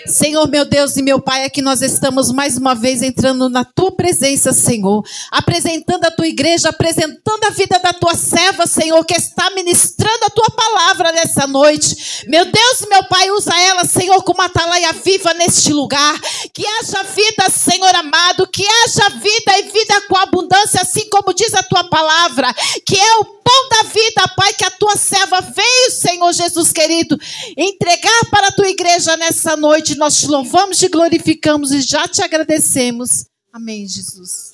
Senhor, meu Deus e meu Pai, aqui nós estamos mais uma vez entrando na Tua presença, Senhor, apresentando a Tua igreja, apresentando a vida da Tua serva, Senhor, que está ministrando a Tua palavra nessa noite. Meu Deus e meu Pai, usa ela, Senhor, como atalaia viva neste lugar. Que haja vida, Senhor amado, que haja vida e vida com abundância, assim como diz a Tua palavra, que é o pão da vida, Pai, que a Tua serva veio, Senhor Jesus querido, entregar para a Tua igreja nessa noite. Nós te louvamos, te glorificamos e já te agradecemos. Amém, Jesus.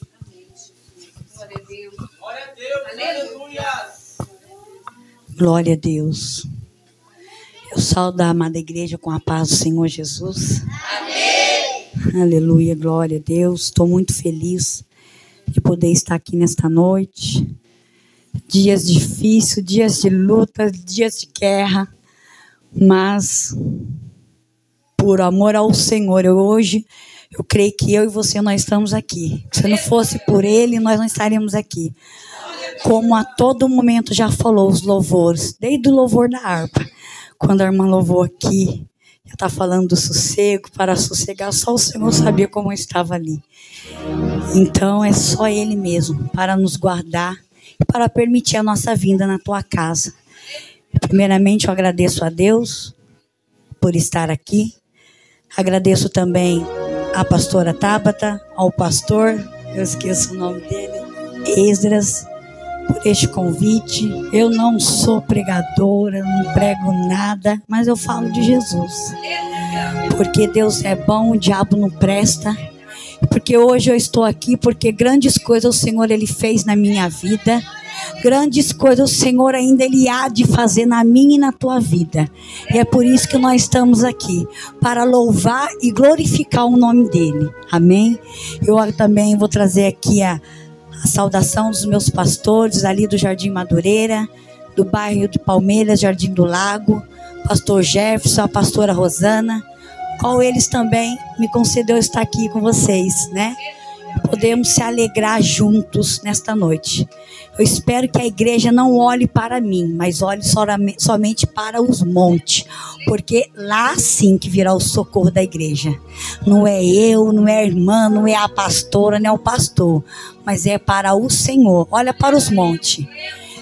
Glória a Deus. Glória a Deus. Aleluia. Glória a Deus. Eu saúdo a amada igreja com a paz do Senhor Jesus. Amém. Aleluia, glória a Deus. Estou muito feliz de poder estar aqui nesta noite. Dias difíceis, dias de luta, dias de guerra, mas por amor ao Senhor, hoje eu creio que eu e você nós estamos aqui. Se não fosse por Ele, nós não estaríamos aqui. Como a todo momento já falou os louvores, desde o louvor da harpa, quando a irmã louvou aqui, já está falando do sossego, para sossegar, só o Senhor sabia como eu estava ali. Então é só Ele mesmo para nos guardar, para permitir a nossa vinda na tua casa. Primeiramente, eu agradeço a Deus por estar aqui. Agradeço também à pastora Tabata, ao pastor, eu esqueço o nome dele, Esdras, por este convite. Eu não sou pregadora, não prego nada, mas eu falo de Jesus. Porque Deus é bom, o diabo não presta. Porque hoje eu estou aqui, porque grandes coisas o Senhor Ele fez na minha vida. Grandes coisas o Senhor ainda Ele há de fazer na minha e na tua vida. E é por isso que nós estamos aqui, para louvar e glorificar o nome dEle. Amém? Eu também vou trazer aqui a saudação dos meus pastores ali do Jardim Madureira, do bairro de Palmeiras, Jardim do Lago, pastor Jefferson, a pastora Rosana, qual eles também me concedeu estar aqui com vocês, né? Podemos se alegrar juntos nesta noite. Eu espero que a igreja não olhe para mim, mas olhe somente para os montes, porque lá sim que virá o socorro da igreja. Não é eu, não é a irmã, não é a pastora, não é o pastor, mas é para o Senhor. Olha para os montes.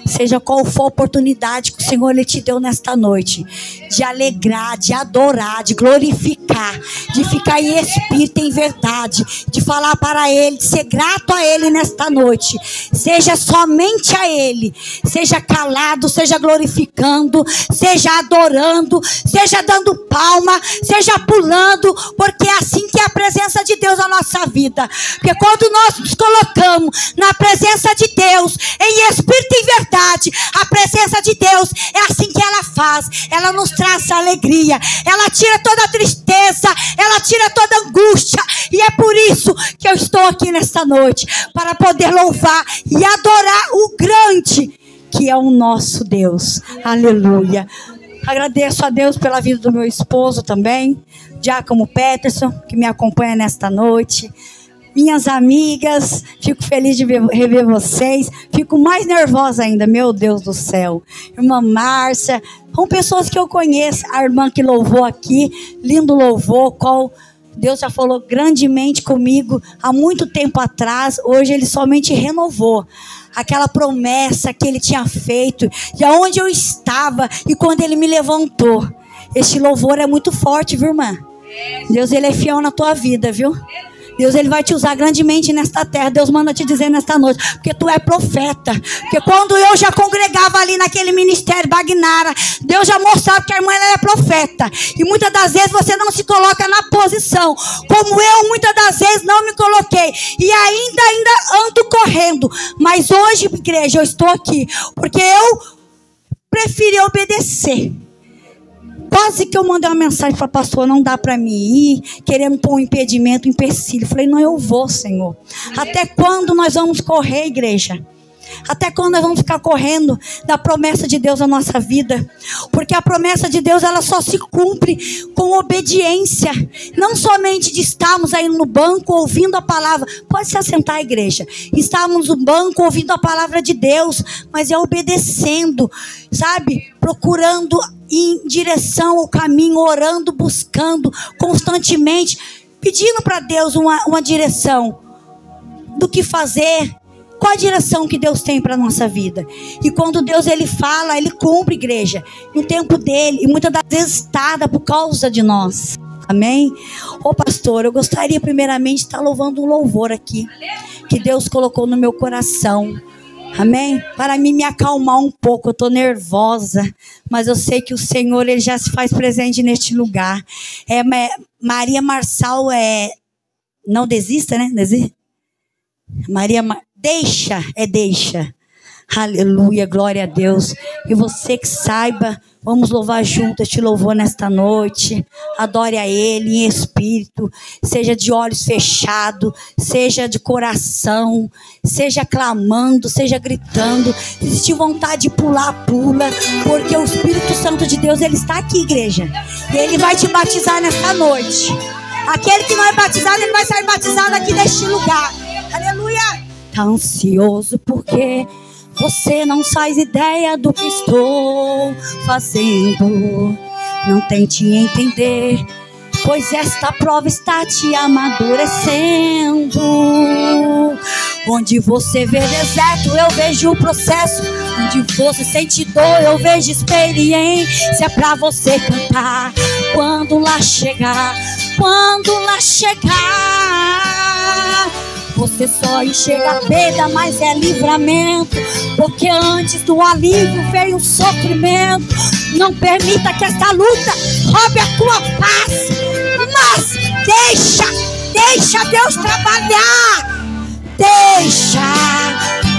Seja qual for a oportunidade que o Senhor Ele te deu nesta noite, de alegrar, de adorar, de glorificar, de ficar em espírito, em verdade, de falar para Ele, de ser grato a Ele nesta noite. Seja somente a Ele, seja calado, seja glorificando, seja adorando, seja dando palma, seja pulando, porque é assim que é a presença de Deus na nossa vida. Porque quando nós nos colocamos na presença de Deus, em espírito e em verdade, a presença de Deus é assim que ela faz. Ela nos traz alegria, ela tira toda a tristeza, ela tira toda a angústia. E é por isso que eu estou aqui nesta noite, para poder louvar e adorar o grande que é o nosso Deus. Aleluia. Agradeço a Deus pela vida do meu esposo também, Diácono Peterson, que me acompanha nesta noite. Minhas amigas, fico feliz de rever vocês. Fico mais nervosa ainda, meu Deus do céu. Irmã Márcia, são pessoas que eu conheço. A irmã que louvou aqui, lindo louvor, qual Deus já falou grandemente comigo há muito tempo atrás. Hoje Ele somente renovou aquela promessa que Ele tinha feito, de onde eu estava e quando Ele me levantou. Este louvor é muito forte, viu, irmã? Deus, Ele é fiel na tua vida, viu? Deus, Ele vai te usar grandemente nesta terra. Deus manda te dizer nesta noite, porque tu é profeta. Porque quando eu já congregava ali naquele ministério Bagnara, Deus já mostrava que a irmã ela é profeta. E muitas das vezes você não se coloca na posição, como eu muitas das vezes não me coloquei. E ainda ando correndo. Mas hoje, igreja, eu estou aqui, porque eu preferi obedecer. Quase que eu mandei uma mensagem para a pastora, não dá para mim ir, querendo pôr um impedimento, um empecilho. Falei, não, eu vou, Senhor. Até quando nós vamos correr, igreja? Até quando nós vamos ficar correndo da promessa de Deus na nossa vida? Porque a promessa de Deus, ela só se cumpre com obediência. Não somente de estarmos aí no banco ouvindo a palavra. Pode se assentar, igreja. Estamos no banco ouvindo a palavra de Deus, mas é obedecendo, sabe? Procurando em direção ao caminho, orando, buscando constantemente, pedindo para Deus uma direção do que fazer. Qual a direção que Deus tem para a nossa vida? E quando Deus ele fala, ele cumpre, igreja, no tempo dele, e muitas das vezes tarda por causa de nós. Amém? Ô pastor, eu gostaria primeiramente de estar louvando um louvor aqui, que Deus colocou no meu coração. Amém? Para mim me acalmar um pouco, eu estou nervosa, mas eu sei que o Senhor ele já se faz presente neste lugar. Maria Marçal não desista, né? Deixa. Aleluia, glória a Deus. E você que saiba, vamos louvar junto este louvor nesta noite. Adore a Ele em espírito, seja de olhos fechados, seja de coração, seja clamando, seja gritando. Se existe vontade de pular, pula, porque o Espírito Santo de Deus, Ele está aqui, igreja. E Ele vai te batizar nesta noite. Aquele que não é batizado, ele vai sair batizado aqui neste lugar. Aleluia. Tá ansioso porque você não faz ideia do que estou fazendo. Não tente entender, pois esta prova está te amadurecendo. Onde você vê deserto, eu vejo o processo. Onde você sente dor, eu vejo experiência pra você cantar. Quando lá chegar, você só enxerga perda, mas é livramento. Porque antes do alívio veio o sofrimento. Não permita que esta luta roube a tua paz, mas deixa Deus trabalhar.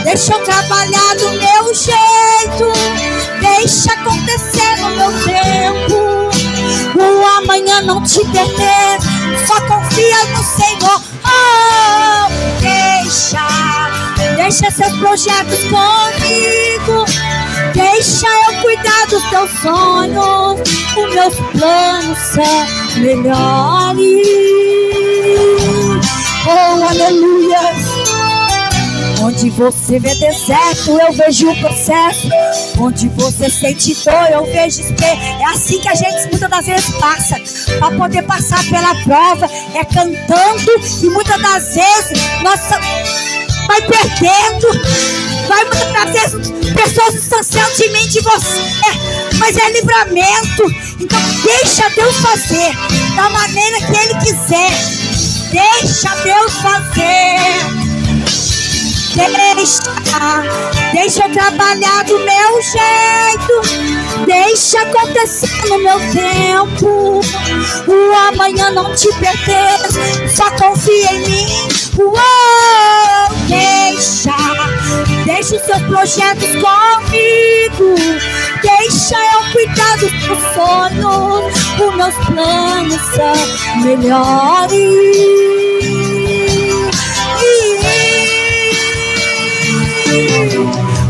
Deixa eu trabalhar do meu jeito. Deixa acontecer no meu tempo. O amanhã não te pertence, só confia no Senhor. Oh, deixa seus projetos comigo. Deixa eu cuidar dos teus sonhos. Os meus planos são melhores. Oh, aleluia. Onde você vê deserto, eu vejo o processo. Onde você sente dor, eu vejo espelho. É assim que a gente muitas das vezes passa. Para poder passar pela prova, é cantando. E muitas das vezes, nossa, vai perdendo. Vai muitas das vezes, pessoas distanciando de mim, de você. Mas é livramento. Então deixa Deus fazer da maneira que Ele quiser. Deixa Deus fazer. Deixa eu trabalhar do meu jeito. Deixa acontecer no meu tempo. O amanhã não te pertence, só confia em mim. Deixa os seus projetos comigo. Deixa eu cuidar dos teus sonhos. Os meus planos são melhores.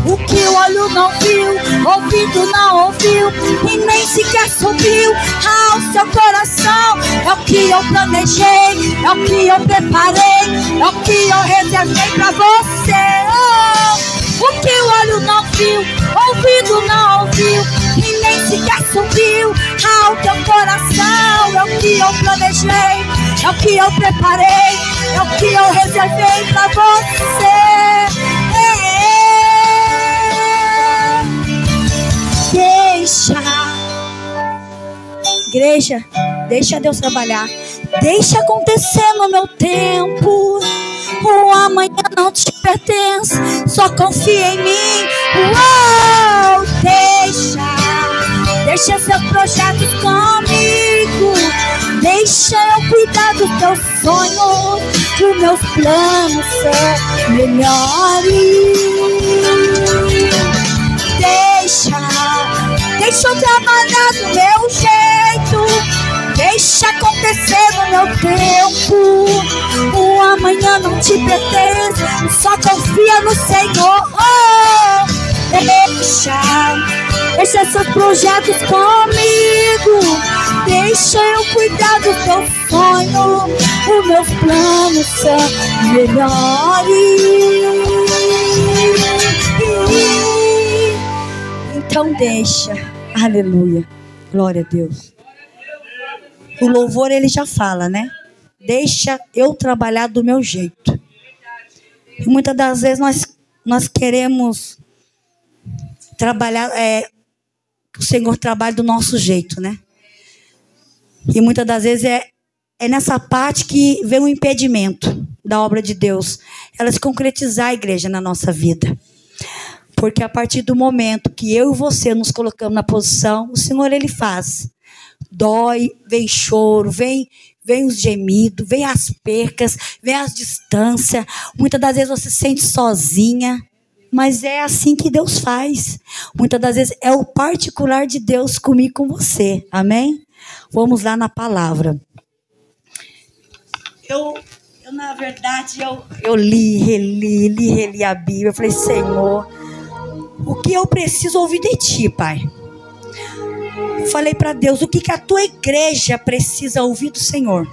O que o olho não viu, ouvido não ouviu, e nem sequer subiu ao seu coração. É o que eu planejei, é o que eu preparei, é o que eu reservei pra você. O que o olho não viu, ouvido não ouviu, e nem sequer subiu ao teu coração. É o que eu planejei, é o que eu preparei, é o que eu reservei pra você. Igreja, deixa Deus trabalhar. Deixa acontecer no meu tempo. O amanhã não te pertence, só confia em mim. Deixa seus projetos comigo. Deixa eu cuidar dos teus sonhos. Os meus planos são melhores. Deixa eu trabalhar do meu jeito. Deixa acontecer no meu tempo. O amanhã não te pertence, só confia no Senhor. Deixa seus projetos comigo. Deixa eu cuidar do teu sonho. Os meus planos são melhores. Então deixa. Aleluia. Glória a Deus. O louvor, ele já fala, né? Deixa eu trabalhar do meu jeito. E muitas das vezes nós queremos trabalhar, que o Senhor trabalhe do nosso jeito, né? E muitas das vezes é nessa parte que vem o impedimento da obra de Deus. Ela se concretizar, a igreja, na nossa vida. Porque a partir do momento que eu e você nos colocamos na posição, o Senhor, ele faz. Dói, vem choro, vem os gemidos, vem as percas, vem as distâncias. Muitas das vezes você se sente sozinha. Mas é assim que Deus faz. Muitas das vezes é o particular de Deus comigo e com você. Amém? Vamos lá na palavra. Eu na verdade, eu reli a Bíblia. Eu falei, Senhor, o que eu preciso ouvir de Ti, Pai? Eu falei para Deus, o que a Tua igreja precisa ouvir do Senhor?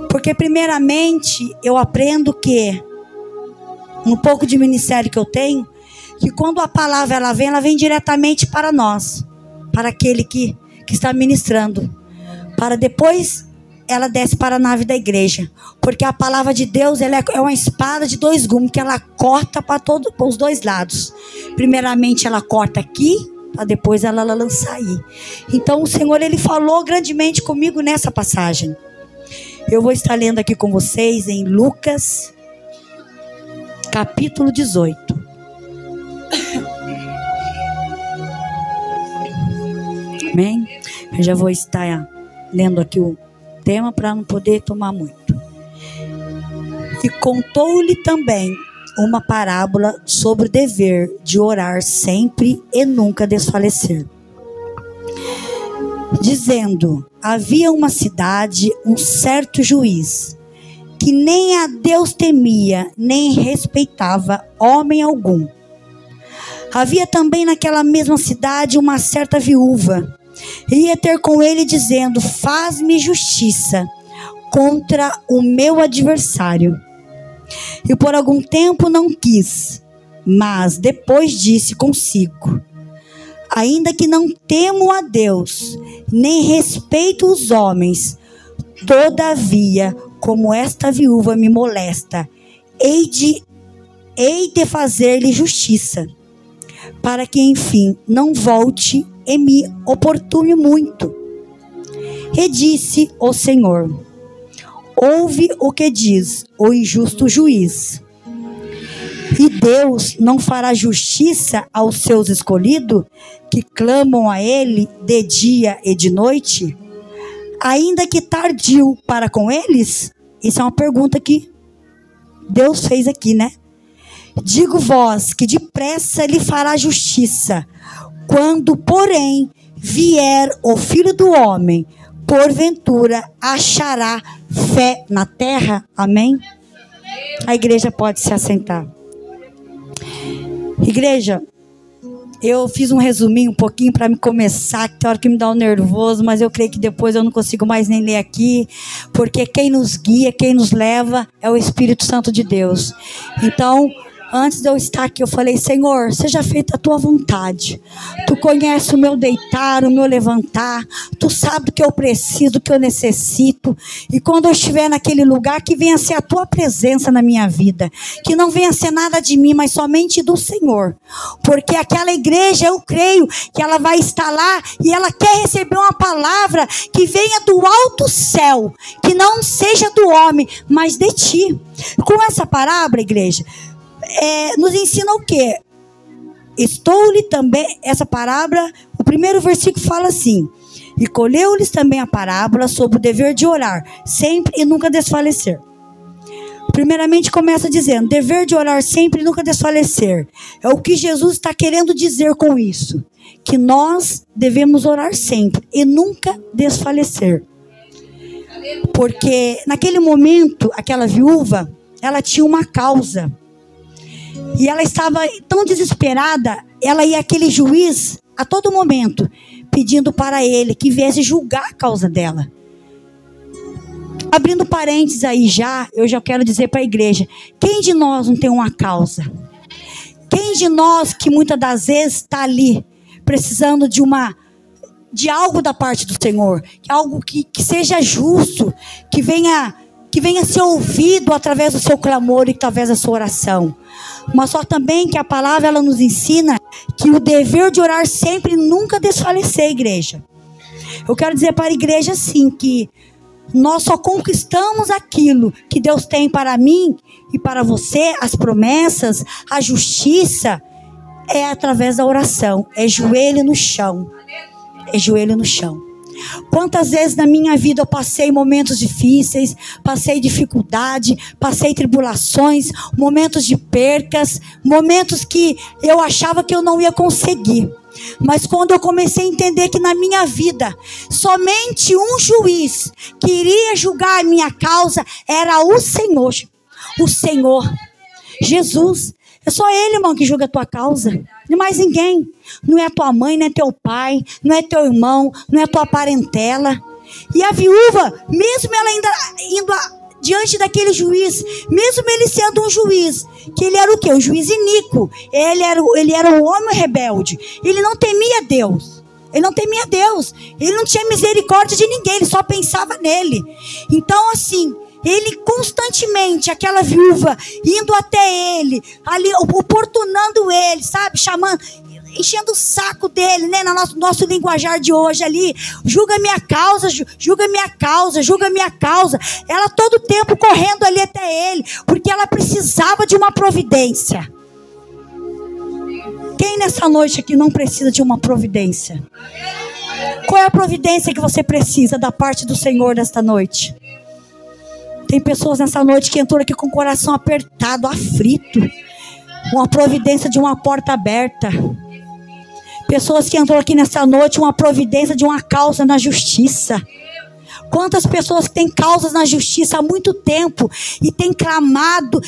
Porque primeiramente, eu aprendo que, um pouco de ministério que eu tenho, que quando a palavra ela vem diretamente para nós, para aquele que está ministrando, para depois ela desce para a nave da igreja, porque a palavra de Deus ela é uma espada de dois gumes, que ela corta para os dois lados. Primeiramente ela corta aqui, para depois ela lançar aí. Então o Senhor, ele falou grandemente comigo nessa passagem. Eu vou estar lendo aqui com vocês em Lucas capítulo 18. Amém? Eu já vou estar lendo aqui o tema para não poder tomar muito. E contou-lhe também uma parábola sobre o dever de orar sempre e nunca desfalecer. Dizendo, havia uma cidade, um certo juiz, que nem a Deus temia, nem respeitava homem algum. Havia também naquela mesma cidade uma certa viúva, e ia ter com ele dizendo, faz-me justiça contra o meu adversário. E por algum tempo não quis, mas depois disse consigo, ainda que não temo a Deus, nem respeito os homens, todavia, como esta viúva me molesta, hei de fazer-lhe justiça, para que enfim não volte e me oportune muito. E disse o Senhor, ouve o que diz o injusto juiz. E Deus não fará justiça aos seus escolhidos, que clamam a Ele de dia e de noite, ainda que tardio para com eles? Isso é uma pergunta que Deus fez aqui, né? Digo vós que depressa lhe fará justiça, quando, porém, vier o Filho do Homem, porventura achará fé na terra? Amém? A igreja pode se assentar. Igreja, eu fiz um resuminho um pouquinho para me começar, que tem hora que me dá um nervoso, mas eu creio que depois eu não consigo mais nem ler aqui, porque quem nos guia, quem nos leva é o Espírito Santo de Deus. Então, antes de eu estar aqui, eu falei, Senhor, seja feita a tua vontade. Tu conhece o meu deitar, o meu levantar. Tu sabe do que eu preciso, do que eu necessito. E quando eu estiver naquele lugar, que venha ser a tua presença na minha vida. Que não venha ser nada de mim, mas somente do Senhor. Porque aquela igreja, eu creio que ela vai estar lá e ela quer receber uma palavra que venha do alto céu. Que não seja do homem, mas de ti. Com essa parábola, igreja, nos ensina o quê? Estou-lhe também, essa parábola, o primeiro versículo fala assim, e colheu-lhes também a parábola sobre o dever de orar, sempre e nunca desfalecer. Primeiramente começa dizendo, dever de orar sempre e nunca desfalecer. É o que Jesus está querendo dizer com isso, que nós devemos orar sempre e nunca desfalecer. Porque naquele momento, aquela viúva, ela tinha uma causa. E ela estava tão desesperada, ela ia àquele juiz a todo momento, pedindo para ele que viesse julgar a causa dela. Abrindo parênteses aí eu já quero dizer para a igreja, quem de nós não tem uma causa? Quem de nós que muitas das vezes está ali, precisando de de algo da parte do Senhor, algo que seja justo, que venha ser ouvido através do seu clamor e através da sua oração. Mas só também que a palavra ela nos ensina que o dever de orar sempre e nunca desfalecer, igreja. Eu quero dizer para a igreja assim, que nós só conquistamos aquilo que Deus tem para mim e para você, as promessas, a justiça, é através da oração, é joelho no chão, é joelho no chão. Quantas vezes na minha vida eu passei momentos difíceis, passei dificuldade, passei tribulações, momentos de percas, momentos que eu achava que eu não ia conseguir. Mas quando eu comecei a entender que na minha vida, somente um juiz que iria julgar a minha causa era o Senhor. O Senhor, Jesus. É só Ele, irmão, que julga a tua causa. De mais ninguém. Não é tua mãe, não é teu pai, não é teu irmão, não é tua parentela. E a viúva, mesmo ela ainda indo diante daquele juiz, mesmo ele sendo um juiz, que ele era o quê? Um juiz iníquo. Ele era um homem rebelde. Ele não temia Deus. Ele não temia Deus. Ele não tinha misericórdia de ninguém. Ele só pensava nele. Então, assim, ele constantemente, aquela viúva, indo até ele, ali, oportunando ele, sabe? Chamando, enchendo o saco dele, né? No nosso linguajar de hoje ali. Julga minha causa, julga minha causa, julga minha causa. Ela todo tempo correndo ali até ele, porque ela precisava de uma providência. Quem nessa noite aqui não precisa de uma providência? Qual é a providência que você precisa da parte do Senhor nesta noite? Tem pessoas nessa noite que entrou aqui com o coração apertado, aflito. Uma providência de uma porta aberta. Pessoas que entrou aqui nessa noite, uma providência de uma causa na justiça. Quantas pessoas que têm causas na justiça há muito tempo e têm clamado,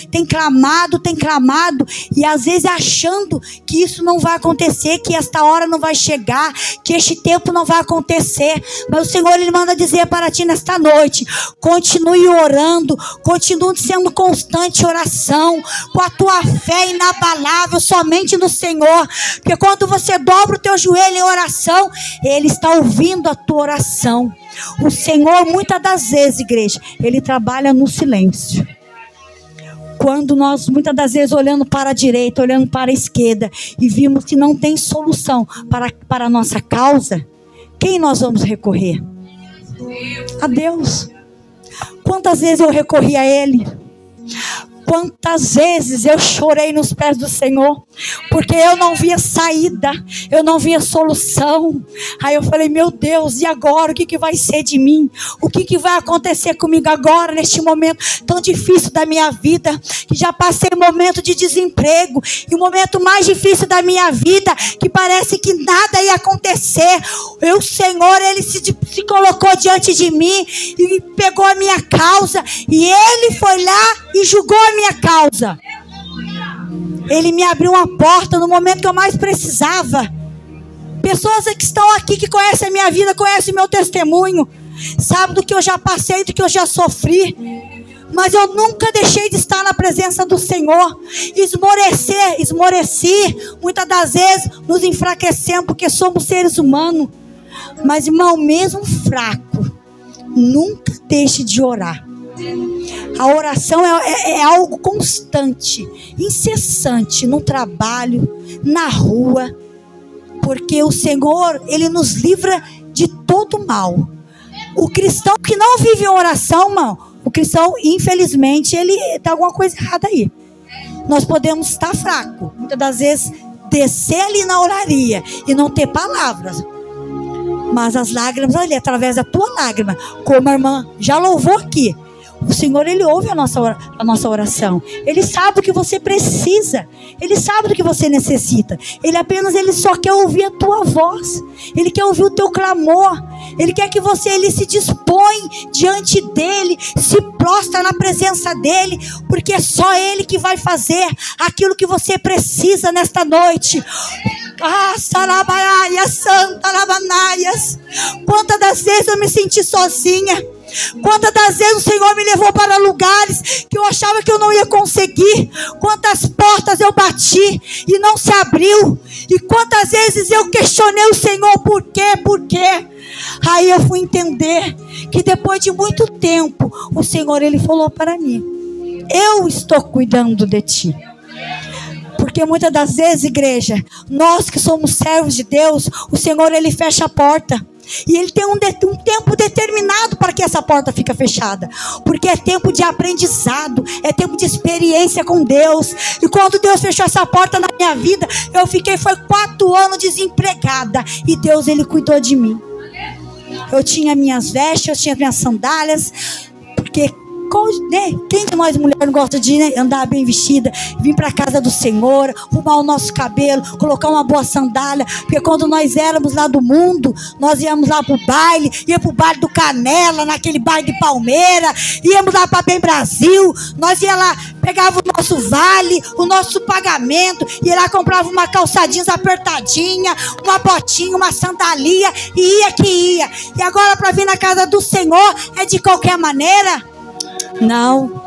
e às vezes achando que isso não vai acontecer, que esta hora não vai chegar, que este tempo não vai acontecer. Mas o Senhor, Ele manda dizer para ti nesta noite: continue orando, continue sendo constante em oração, com a tua fé inabalável somente no Senhor, porque quando você dobra o teu joelho em oração, Ele está ouvindo a tua oração. O Senhor, muitas das vezes, igreja, Ele trabalha no silêncio. Quando nós, muitas das vezes, olhando para a direita, olhando para a esquerda, e vimos que não tem solução para a nossa causa, quem nós vamos recorrer? A Deus. Quantas vezes eu recorri a Ele? Quantas vezes eu chorei nos pés do Senhor, porque eu não via saída, eu não via solução. Aí eu falei: meu Deus, e agora? O que vai ser de mim? O que vai acontecer comigo agora, neste momento tão difícil da minha vida? Que já passei um momento de desemprego, e o momento mais difícil da minha vida, que parece que nada ia acontecer. O Senhor, Ele se colocou diante de mim, e pegou a minha causa, e Ele foi lá e julgou a minha causa. Ele me abriu uma porta no momento que eu mais precisava. Pessoas que estão aqui, que conhecem a minha vida, conhecem o meu testemunho, sabem do que eu já passei, do que eu já sofri. Mas eu nunca deixei de estar na presença do Senhor. Esmoreci, muitas das vezes nos enfraquecemos, porque somos seres humanos. Mas, irmão, mesmo fraco, nunca deixe de orar. A oração é algo constante, incessante, no trabalho, na rua, porque o Senhor, Ele nos livra de todo mal. O cristão que não vive em oração, irmão, o cristão, infelizmente, ele tem alguma coisa errada aí. Nós podemos estar fracos, muitas das vezes descer ali na oraria e não ter palavras, mas as lágrimas ali, através da tua lágrima, como a irmã já louvou aqui, o Senhor, Ele ouve a nossa oração. Ele sabe o que você precisa. Ele sabe do que você necessita. Ele só quer ouvir a tua voz. Ele quer ouvir o teu clamor. Ele quer que ele se dispõe diante dEle, se prostra na presença dEle, porque é só Ele que vai fazer aquilo que você precisa nesta noite. Sarabaias, Santa Labanaias. Quantas das vezes eu me senti sozinha? Quantas das vezes o Senhor me levou para lugares que eu achava que eu não ia conseguir? Quantas portas eu bati e não se abriu? E quantas vezes eu questionei o Senhor, por quê? Por quê? Aí eu fui entender que depois de muito tempo, o Senhor, Ele falou para mim: eu estou cuidando de ti. Porque muitas das vezes, igreja, nós que somos servos de Deus, o Senhor, Ele fecha a porta. E Ele tem um tempo determinado para que essa porta fique fechada. Porque é tempo de aprendizado, é tempo de experiência com Deus. E quando Deus fechou essa porta na minha vida, foi 4 anos desempregada. E Deus, Ele cuidou de mim. Eu tinha minhas vestes, eu tinha minhas sandálias. Porque quem de nós mulheres não gosta de andar bem vestida, vir para a casa do Senhor, arrumar o nosso cabelo, colocar uma boa sandália? Porque quando nós éramos lá do mundo, nós íamos lá pro baile, ia pro baile do Canela, naquele baile de Palmeira, íamos lá para Bem Brasil, nós ia lá, pegava o nosso vale, o nosso pagamento, ia lá, comprava uma calçadinha apertadinha, uma botinha, uma sandalia, e ia que ia. E agora para vir na casa do Senhor é de qualquer maneira? Não,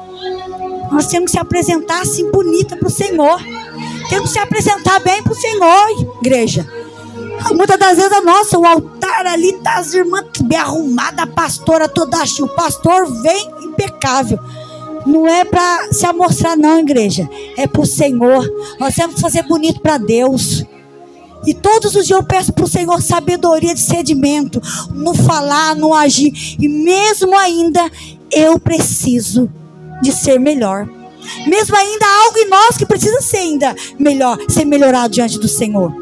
nós temos que se apresentar assim bonita para o Senhor. Temos que se apresentar bem para o Senhor, igreja. Muitas das vezes o altar ali está as irmãs bem arrumadas, a pastora toda chique, o pastor vem impecável. Não é para se amostrar não, igreja, é para o Senhor. Nós temos que fazer bonito para Deus. E todos os dias eu peço para o Senhor sabedoria, discernimento, no falar, no agir. E mesmo ainda eu preciso de ser melhor. Mesmo ainda há algo em nós que precisa ser ainda melhor, ser melhorado diante do Senhor.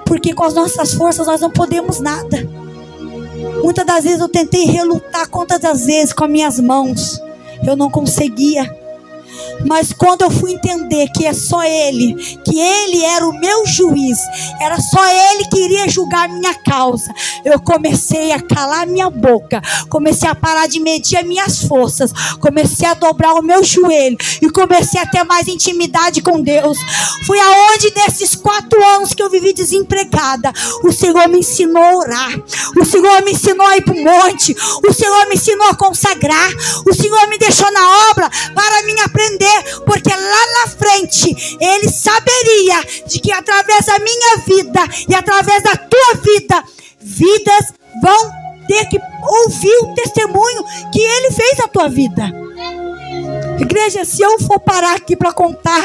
Porque com as nossas forças nós não podemos nada. Muitas das vezes eu tentei relutar, quantas das vezes com as minhas mãos, eu não conseguia. Mas quando eu fui entender que é só Ele, que Ele era o meu juiz, era só Ele que iria julgar a minha causa, eu comecei a calar minha boca, comecei a parar de medir as minhas forças, comecei a dobrar o meu joelho e comecei a ter mais intimidade com Deus. Foi aonde nesses 4 anos que eu vivi desempregada, o Senhor me ensinou a orar, o Senhor me ensinou a ir para o monte, o Senhor me ensinou a consagrar, o Senhor me deixou na obra para mim aprender. Porque lá na frente Ele saberia de que através da minha vida e através da tua vida, vidas vão ter que ouvir o testemunho que Ele fez na tua vida. Igreja, se eu for parar aqui para contar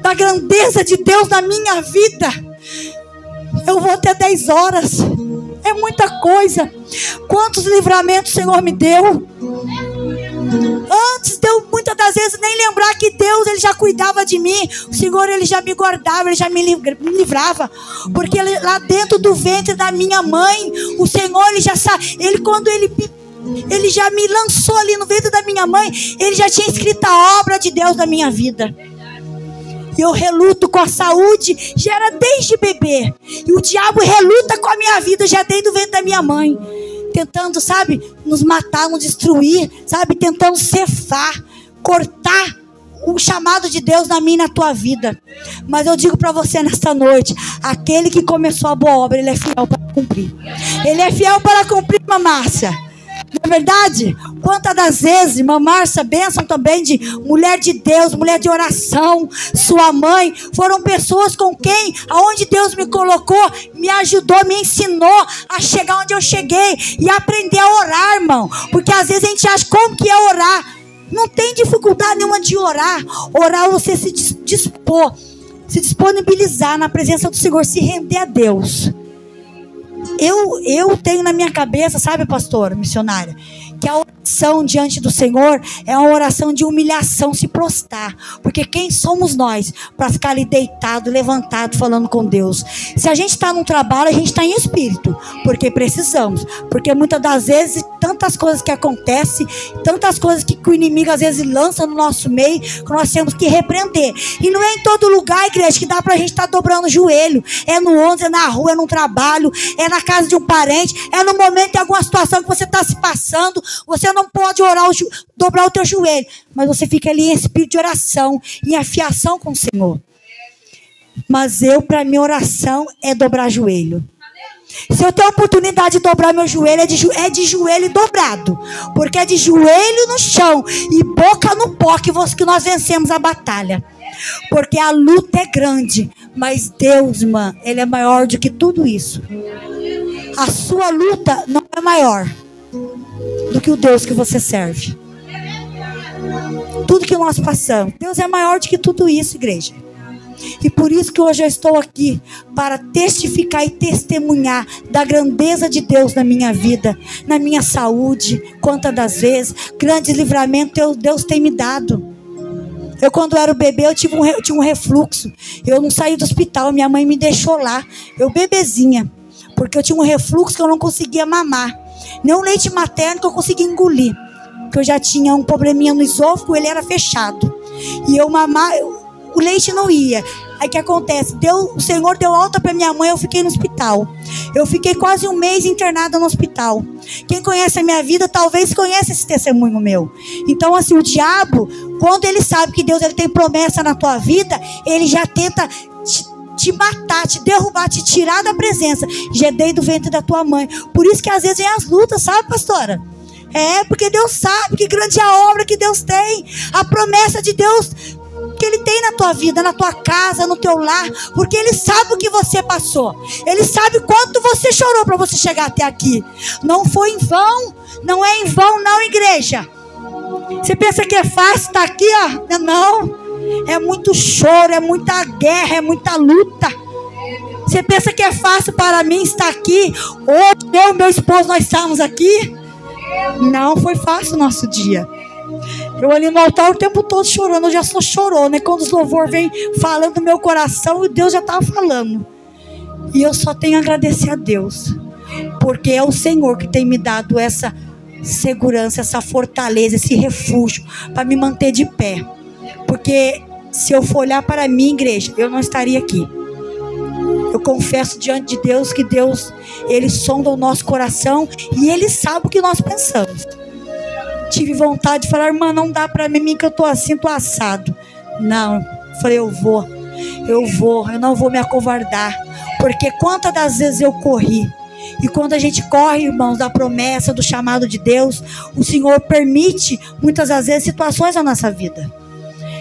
da grandeza de Deus na minha vida, eu vou ter 10 horas. É muita coisa. Quantos livramentos o Senhor me deu. Antes de eu muitas das vezes nem lembrar que Deus, Ele já cuidava de mim. O Senhor, Ele já me guardava, Ele já me livrava. Porque lá dentro do ventre da minha mãe, o Senhor, Ele já sabe. Quando Ele já me lançou ali no ventre da minha mãe, Ele já tinha escrito a obra de Deus na minha vida. E eu reluto com a saúde, já era desde bebê. E o diabo reluta com a minha vida, já desde o ventre da minha mãe. Tentando, sabe, nos matar, nos destruir, sabe, tentando cefar, cortar o chamado de Deus na minha e na tua vida. Mas eu digo para você nesta noite, aquele que começou a boa obra, Ele é fiel para cumprir. Ele é fiel para cumprir, irmã Márcia. Não é verdade? Quantas das vezes, irmã Márcia, bênção também de mulher de Deus, mulher de oração, sua mãe, foram pessoas com quem, aonde Deus me colocou, me ajudou, me ensinou a chegar onde eu cheguei e aprender a orar, irmão. Porque às vezes a gente acha como que é orar. Não tem dificuldade nenhuma de orar. Orar é você se dispor, se disponibilizar na presença do Senhor, se render a Deus. Eu tenho na minha cabeça, sabe, pastora, missionária, que a oração diante do Senhor é uma oração de humilhação, se prostrar. Porque quem somos nós para ficar ali deitado, levantado, falando com Deus? Se a gente está num trabalho, a gente está em espírito, porque precisamos. Porque muitas das vezes, tantas coisas que acontecem, tantas coisas que o inimigo às vezes lança no nosso meio, que nós temos que repreender. E não é em todo lugar, igreja, que dá para a gente estar dobrando o joelho. É no ônibus, é na rua, é no trabalho, é na casa de um parente, é no momento de alguma situação que você está se passando. Você não pode orar, dobrar o teu joelho, mas você fica ali em espírito de oração, em afiação com o Senhor. Mas para mim, oração é dobrar joelho. Se eu tenho a oportunidade de dobrar meu joelho, é de joelho dobrado, porque é de joelho no chão e boca no pó que nós vencemos a batalha. Porque a luta é grande, mas Deus, irmã, Ele é maior do que tudo isso. A sua luta não é maior do que o Deus que você serve. Tudo que nós passamos, Deus é maior do que tudo isso, igreja. E por isso que hoje eu estou aqui, para testificar e testemunhar da grandeza de Deus na minha vida, na minha saúde. Quantas das vezes, grandes livramentos Deus tem me dado. Eu, quando era bebê, eu tinha um refluxo. Eu não saí do hospital, minha mãe me deixou lá, eu bebezinha, porque eu tinha um refluxo que eu não conseguia mamar. Nem o leite materno que eu conseguia engolir, porque eu já tinha um probleminha no esôfago, ele era fechado. E eu mamar, o leite não ia. Aí o que acontece? O Senhor deu alta para minha mãe, eu fiquei no hospital. Eu fiquei quase um mês internada no hospital. Quem conhece a minha vida, talvez conheça esse testemunho meu. Então assim, o diabo, quando ele sabe que Deus ele tem promessa na tua vida, ele já tenta te matar, te derrubar, te tirar da presença. Já dei do ventre da tua mãe. Por isso que às vezes vem as lutas, sabe, pastora? Porque Deus sabe que grande é a obra que Deus tem. A promessa de Deus que Ele tem na tua vida, na tua casa, no teu lar. Porque Ele sabe o que você passou. Ele sabe quanto você chorou para você chegar até aqui. Não foi em vão. Não é em vão não, igreja. Você pensa que é fácil estar aqui, ó? Não. É muito choro, é muita guerra, é muita luta. Você pensa que é fácil para mim estar aqui? Hoje eu e meu esposo, nós estamos aqui. Não foi fácil o nosso dia. Eu ali no altar o tempo todo chorando. Eu já sou chorona, né? Quando os louvores vêm falando do meu coração, Deus já estava falando. E eu só tenho a agradecer a Deus, porque é o Senhor que tem me dado essa segurança, essa fortaleza, esse refúgio para me manter de pé. Porque se eu for olhar para mim, igreja, eu não estaria aqui. Eu confesso diante de Deus que Deus, Ele sonda o nosso coração e Ele sabe o que nós pensamos. Tive vontade de falar, irmã, não dá para mim que eu tô assim, tô assado. Não, falei, eu não vou me acovardar. Porque quantas das vezes eu corri. E quando a gente corre, irmãos, da promessa, do chamado de Deus, o Senhor permite muitas das vezes situações na nossa vida.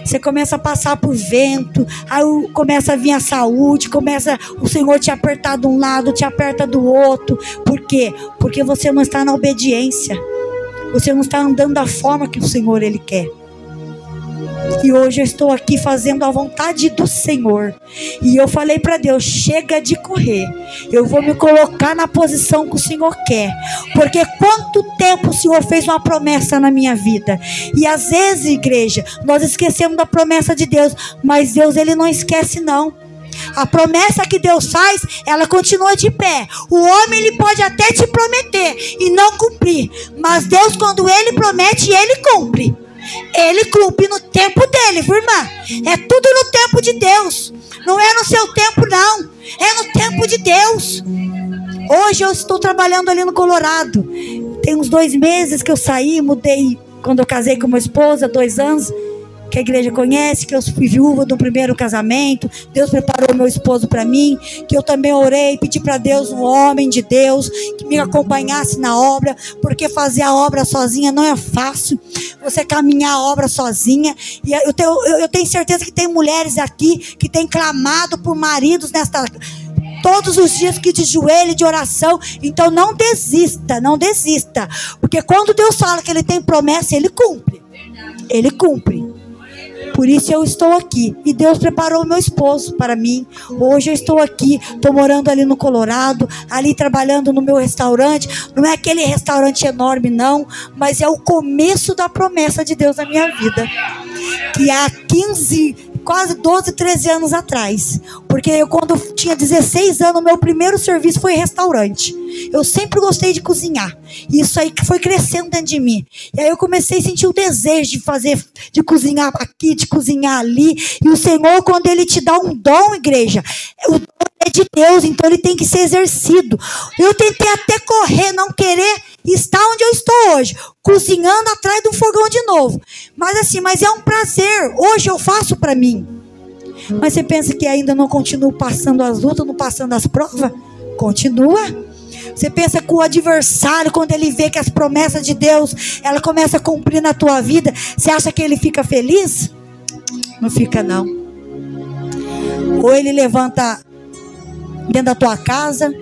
Você começa a passar por vento, aí começa a vir a saúde, começa o Senhor te apertar de um lado, te aperta do outro. Por quê? Porque você não está na obediência. Você não está andando da forma que o Senhor Ele quer. E hoje eu estou aqui fazendo a vontade do Senhor. E eu falei para Deus, chega de correr. Eu vou me colocar na posição que o Senhor quer. Porque quanto tempo o Senhor fez uma promessa na minha vida. E às vezes, igreja, nós esquecemos da promessa de Deus. Mas Deus, Ele não esquece não. A promessa que Deus faz, ela continua de pé. O homem, ele pode até te prometer e não cumprir. Mas Deus, quando Ele promete, Ele cumpre. Ele cumpre no tempo dele, viu, irmã? É tudo no tempo de Deus. Não é no seu tempo, não. É no tempo de Deus. Hoje eu estou trabalhando ali no Colorado. Tem uns 2 meses que eu saí, mudei. Quando eu casei com minha esposa, 2 anos, que a igreja conhece, que eu fui viúva do primeiro casamento. Deus preparou meu esposo para mim, que eu também orei, pedi para Deus, um homem de Deus, que me acompanhasse na obra, porque fazer a obra sozinha não é fácil. Você caminhar a obra sozinha. E eu tenho certeza que tem mulheres aqui que têm clamado por maridos todos os dias, que de joelho, de oração. Então não desista, não desista. Porque quando Deus fala que Ele tem promessa, Ele cumpre. Ele cumpre. Por isso eu estou aqui. E Deus preparou o meu esposo para mim. Hoje eu estou aqui. Estou morando ali no Colorado. Ali trabalhando no meu restaurante. Não é aquele restaurante enorme não. Mas é o começo da promessa de Deus na minha vida. Que há 15, quase 12, 13 anos atrás. Porque eu, quando tinha 16 anos, meu primeiro serviço foi restaurante. Eu sempre gostei de cozinhar. E isso aí foi crescendo dentro de mim. E aí eu comecei a sentir o desejo de cozinhar aqui, de cozinhar ali. E o Senhor, quando Ele te dá um dom, igreja, o dom é de Deus, então ele tem que ser exercido. Eu tentei até correr, não querer estar onde eu estou hoje, cozinhando atrás de um fogão de novo. Mas é um prazer. Hoje eu faço para mim. Mas você pensa que ainda não continuo passando as lutas, não passando as provas? Continua. Você pensa que o adversário, quando ele vê que as promessas de Deus, ela começa a cumprir na tua vida, você acha que ele fica feliz? Não fica não. Ou ele levanta dentro da tua casa,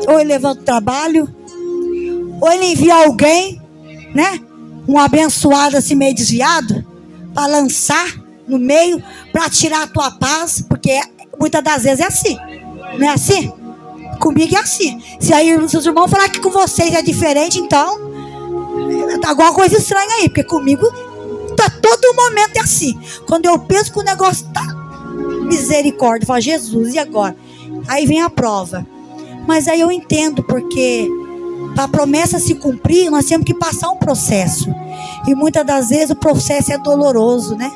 ou ele levanta o trabalho, ou ele envia alguém, né? Um abençoado assim meio desviado, para lançar no meio, para tirar a tua paz, porque muitas das vezes é assim, não é assim? Comigo é assim. Se aí os seus irmãos falar que com vocês é diferente, então tá alguma coisa estranha aí, porque comigo tá todo momento é assim. Quando eu penso que o negócio tá misericórdia, eu falo, Jesus, e agora? Aí vem a prova. Mas aí eu entendo, porque para a promessa se cumprir, nós temos que passar um processo. E muitas das vezes o processo é doloroso, né?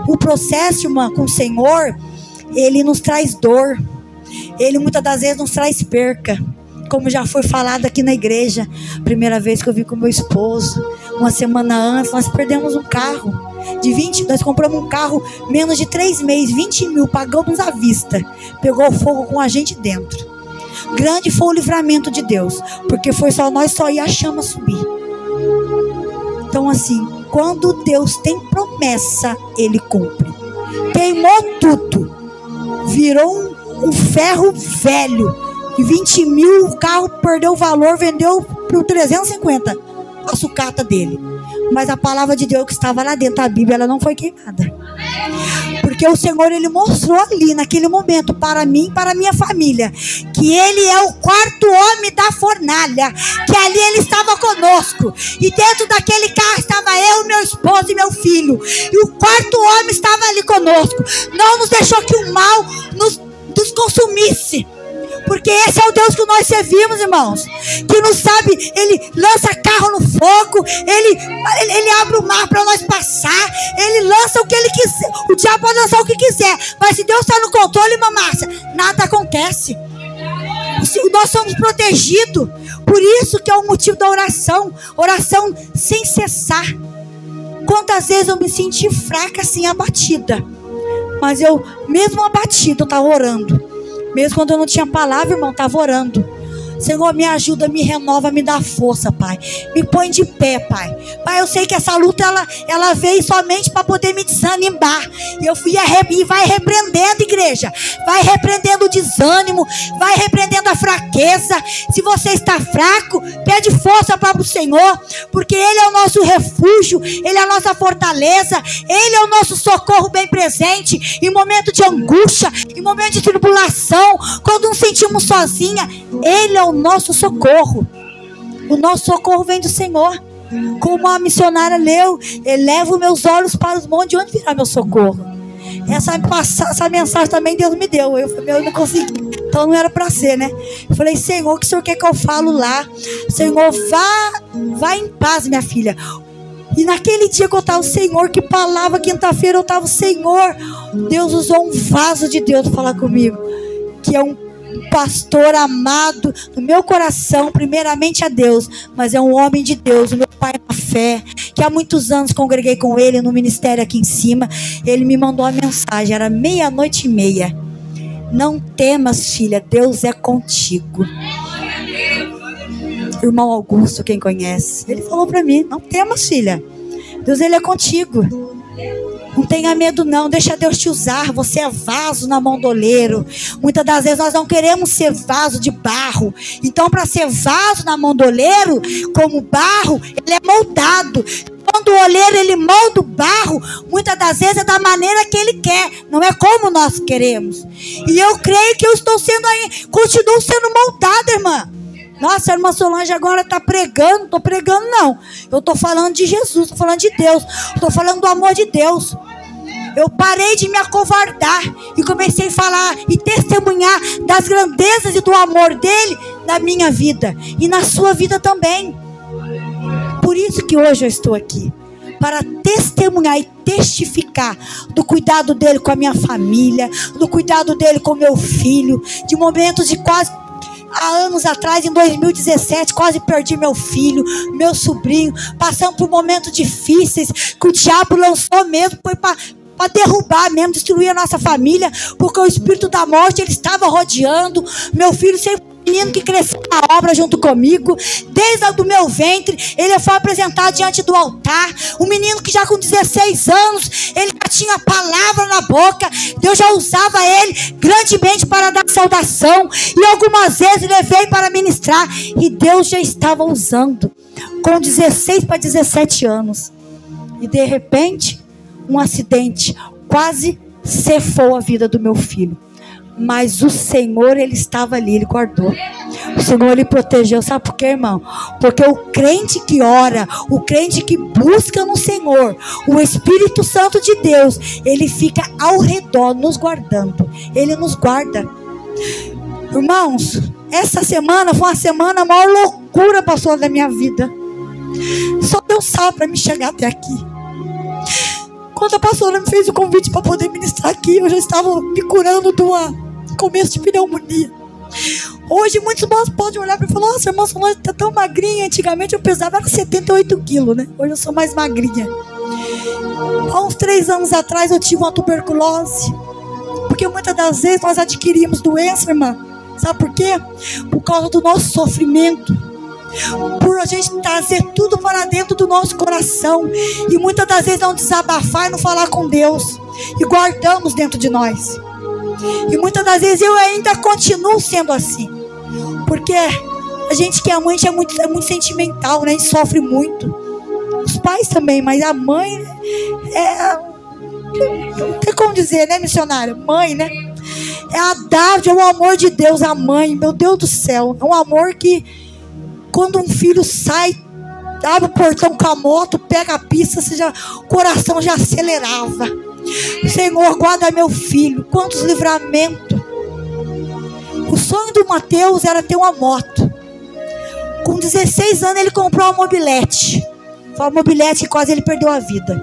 O processo, irmã, com o Senhor, ele nos traz dor. Ele muitas das vezes nos traz perca. Como já foi falado aqui na igreja. Primeira vez que eu vim com meu esposo, uma semana antes, nós perdemos um carro. Nós compramos um carro menos de 3 meses, 20 mil, pagamos à vista. Pegou fogo com a gente dentro. Grande foi o livramento de Deus, porque foi só nós só ia a chama subir. Então assim, quando Deus tem promessa, Ele cumpre. Queimou tudo, virou um ferro velho, e 20 mil, o carro perdeu o valor, vendeu por 350 a sucata dele. Mas a palavra de Deus que estava lá dentro da Bíblia, ela não foi queimada. Porque o Senhor, Ele mostrou ali, naquele momento, para mim, para a minha família, que Ele é o 4º homem da fornalha, que ali Ele estava conosco. E dentro daquele carro estava eu, meu esposo e meu filho. E o 4º homem estava ali conosco. Não nos deixou que o mal nos consumisse. Porque esse é o Deus que nós servimos, irmãos. Que não sabe, Ele lança carro no fogo, Ele abre o mar para nós passar, Ele lança o que Ele quiser. O diabo pode lançar o que quiser, mas se Deus está no controle, irmã Márcia, nada acontece. Nós somos protegidos. Por isso que é o motivo da oração. Oração sem cessar. Quantas vezes eu me senti fraca assim, abatida. Mas eu, mesmo abatida, eu estava orando. Mesmo quando eu não tinha palavra, irmão, estava orando. Senhor, me ajuda, me renova, me dá força, Pai. Me põe de pé, Pai. Pai, eu sei que essa luta, ela veio somente para poder me desanimar. E eu fui e vai repreendendo, igreja. Vai repreendendo o desânimo. Vai repreendendo a fraqueza. Se você está fraco, pede força para o Senhor. Porque Ele é o nosso refúgio. Ele é a nossa fortaleza. Ele é o nosso socorro bem presente. Em momento de angústia, em momento de tribulação, quando nos sentimos sozinhas, Ele é o nosso socorro. O nosso socorro vem do Senhor. Como a missionária leu, elevo meus olhos para os montes, de onde virá meu socorro? Essa mensagem também Deus me deu. Eu não consegui, então não era para ser, né? Eu falei, Senhor, o que o Senhor quer que eu falo lá? Senhor, vá em paz, minha filha. E naquele dia que eu estava, o Senhor, que palavra, quinta-feira eu estava, o Senhor, Deus usou um vaso de Deus para falar comigo, que é um pastor amado no meu coração, primeiramente a Deus, mas é um homem de Deus, o meu pai na fé, que há muitos anos congreguei com ele no ministério aqui em cima. Ele me mandou uma mensagem, era 00:30. Não temas, filha, Deus é contigo. Irmão Augusto, quem conhece, ele falou para mim, não temas, filha, Deus, Ele é contigo. Não tenha medo não, deixa Deus te usar. Você é vaso na mão do oleiro. Muitas das vezes nós não queremos ser vaso de barro. Então, para ser vaso na mão do oleiro, como barro, ele é moldado. Quando o oleiro ele molda o barro, muitas das vezes é da maneira que ele quer, não é como nós queremos. E eu creio que eu estou sendo aí, continuo sendo moldada, irmã. Nossa, a irmã Solange agora está pregando. Não estou pregando não, eu estou falando de Jesus, estou falando de Deus, estou falando do amor de Deus. Eu parei de me acovardar e comecei a falar e testemunhar das grandezas e do amor dele na minha vida e na sua vida também. Por isso que hoje eu estou aqui, para testemunhar e testificar do cuidado dele com a minha família, do cuidado dele com meu filho, de momentos de quase... Há anos atrás, em 2017, quase perdi meu filho, meu sobrinho, passando por momentos difíceis, que o diabo lançou mesmo, foi para derrubar mesmo, destruir a nossa família, porque o espírito da morte, ele estava rodeando. Meu filho sempre um menino que cresceu na obra junto comigo, desde o meu ventre, ele foi apresentado diante do altar. Um menino que já com 16 anos, ele já tinha palavra na boca. Deus já usava ele grandemente para dar saudação. E algumas vezes levei para ministrar. E Deus já estava usando. Com 16 para 17 anos. E de repente, um acidente quase cefou a vida do meu filho. Mas o Senhor, Ele estava ali, Ele guardou. O Senhor, Ele protegeu. Sabe por quê, irmão? Porque o crente que ora, o crente que busca no Senhor, o Espírito Santo de Deus, Ele fica ao redor, nos guardando. Ele nos guarda. Irmãos, essa semana foi uma semana, a maior loucura passou na minha vida. Só Deus sabe para me chegar até aqui. Quando a pastora me fez o convite para poder ministrar aqui, eu já estava me curando de um começo de pneumonia. Hoje muitos irmãos podem olhar para mim e falar: nossa, irmã, você está tão magrinha. Antigamente eu pesava 78 quilos, né? Hoje eu sou mais magrinha. Há uns 3 anos atrás eu tive uma tuberculose. Porque muitas das vezes nós adquirimos doença, irmã. Sabe por quê? Por causa do nosso sofrimento. Por a gente trazer tudo para dentro do nosso coração. E muitas das vezes não desabafar e não falar com Deus. E guardamos dentro de nós. E muitas das vezes eu ainda continuo sendo assim. Porque a gente que é mãe é muito sentimental, né? A gente sofre muito. Os pais também, mas a mãe não tem como dizer, né, missionária? Mãe, né? É a dádiva, é o amor de Deus, a mãe. Meu Deus do céu. É um amor que quando um filho sai, abre o portão com a moto, pega a pista, o coração já acelerava. Senhor, guarda meu filho. Quantos livramentos. O sonho do Mateus era ter uma moto. Com 16 anos ele comprou uma mobilete. Foi uma mobilete que quase ele perdeu a vida.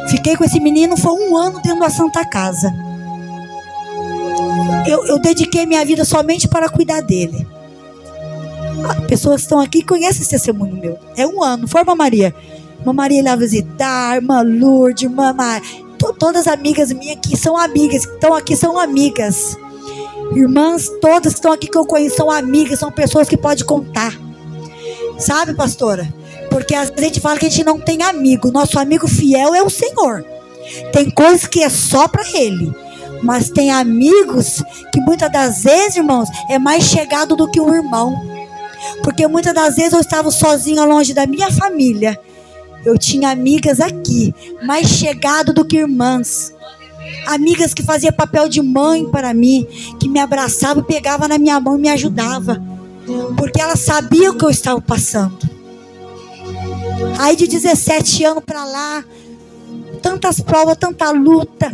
Fiquei com esse menino, foi 1 ano dentro da Santa Casa. Eu dediquei minha vida somente para cuidar dele. As pessoas que estão aqui conhecem esse testemunho meu. É 1 ano, foi Irmã Maria. Irmã Maria ia lá visitar, Irmã Lourdes, Irmã Maria. Todas as amigas minhas que são amigas, que estão aqui são amigas. Irmãs todas que estão aqui que eu conheço são amigas, são pessoas que pode contar. Sabe, pastora? Porque às vezes a gente fala que a gente não tem amigo. Nosso amigo fiel é o Senhor. Tem coisas que é só para Ele. Mas tem amigos que muitas das vezes, irmãos, é mais chegado do que um irmão. Porque muitas das vezes eu estava sozinha longe da minha família. Eu tinha amigas aqui, mais chegado do que irmãs. Amigas que faziam papel de mãe para mim, que me abraçavam, pegavam na minha mão e me ajudavam. Porque elas sabiam o que eu estava passando. Aí de 17 anos para lá, tantas provas, tanta luta,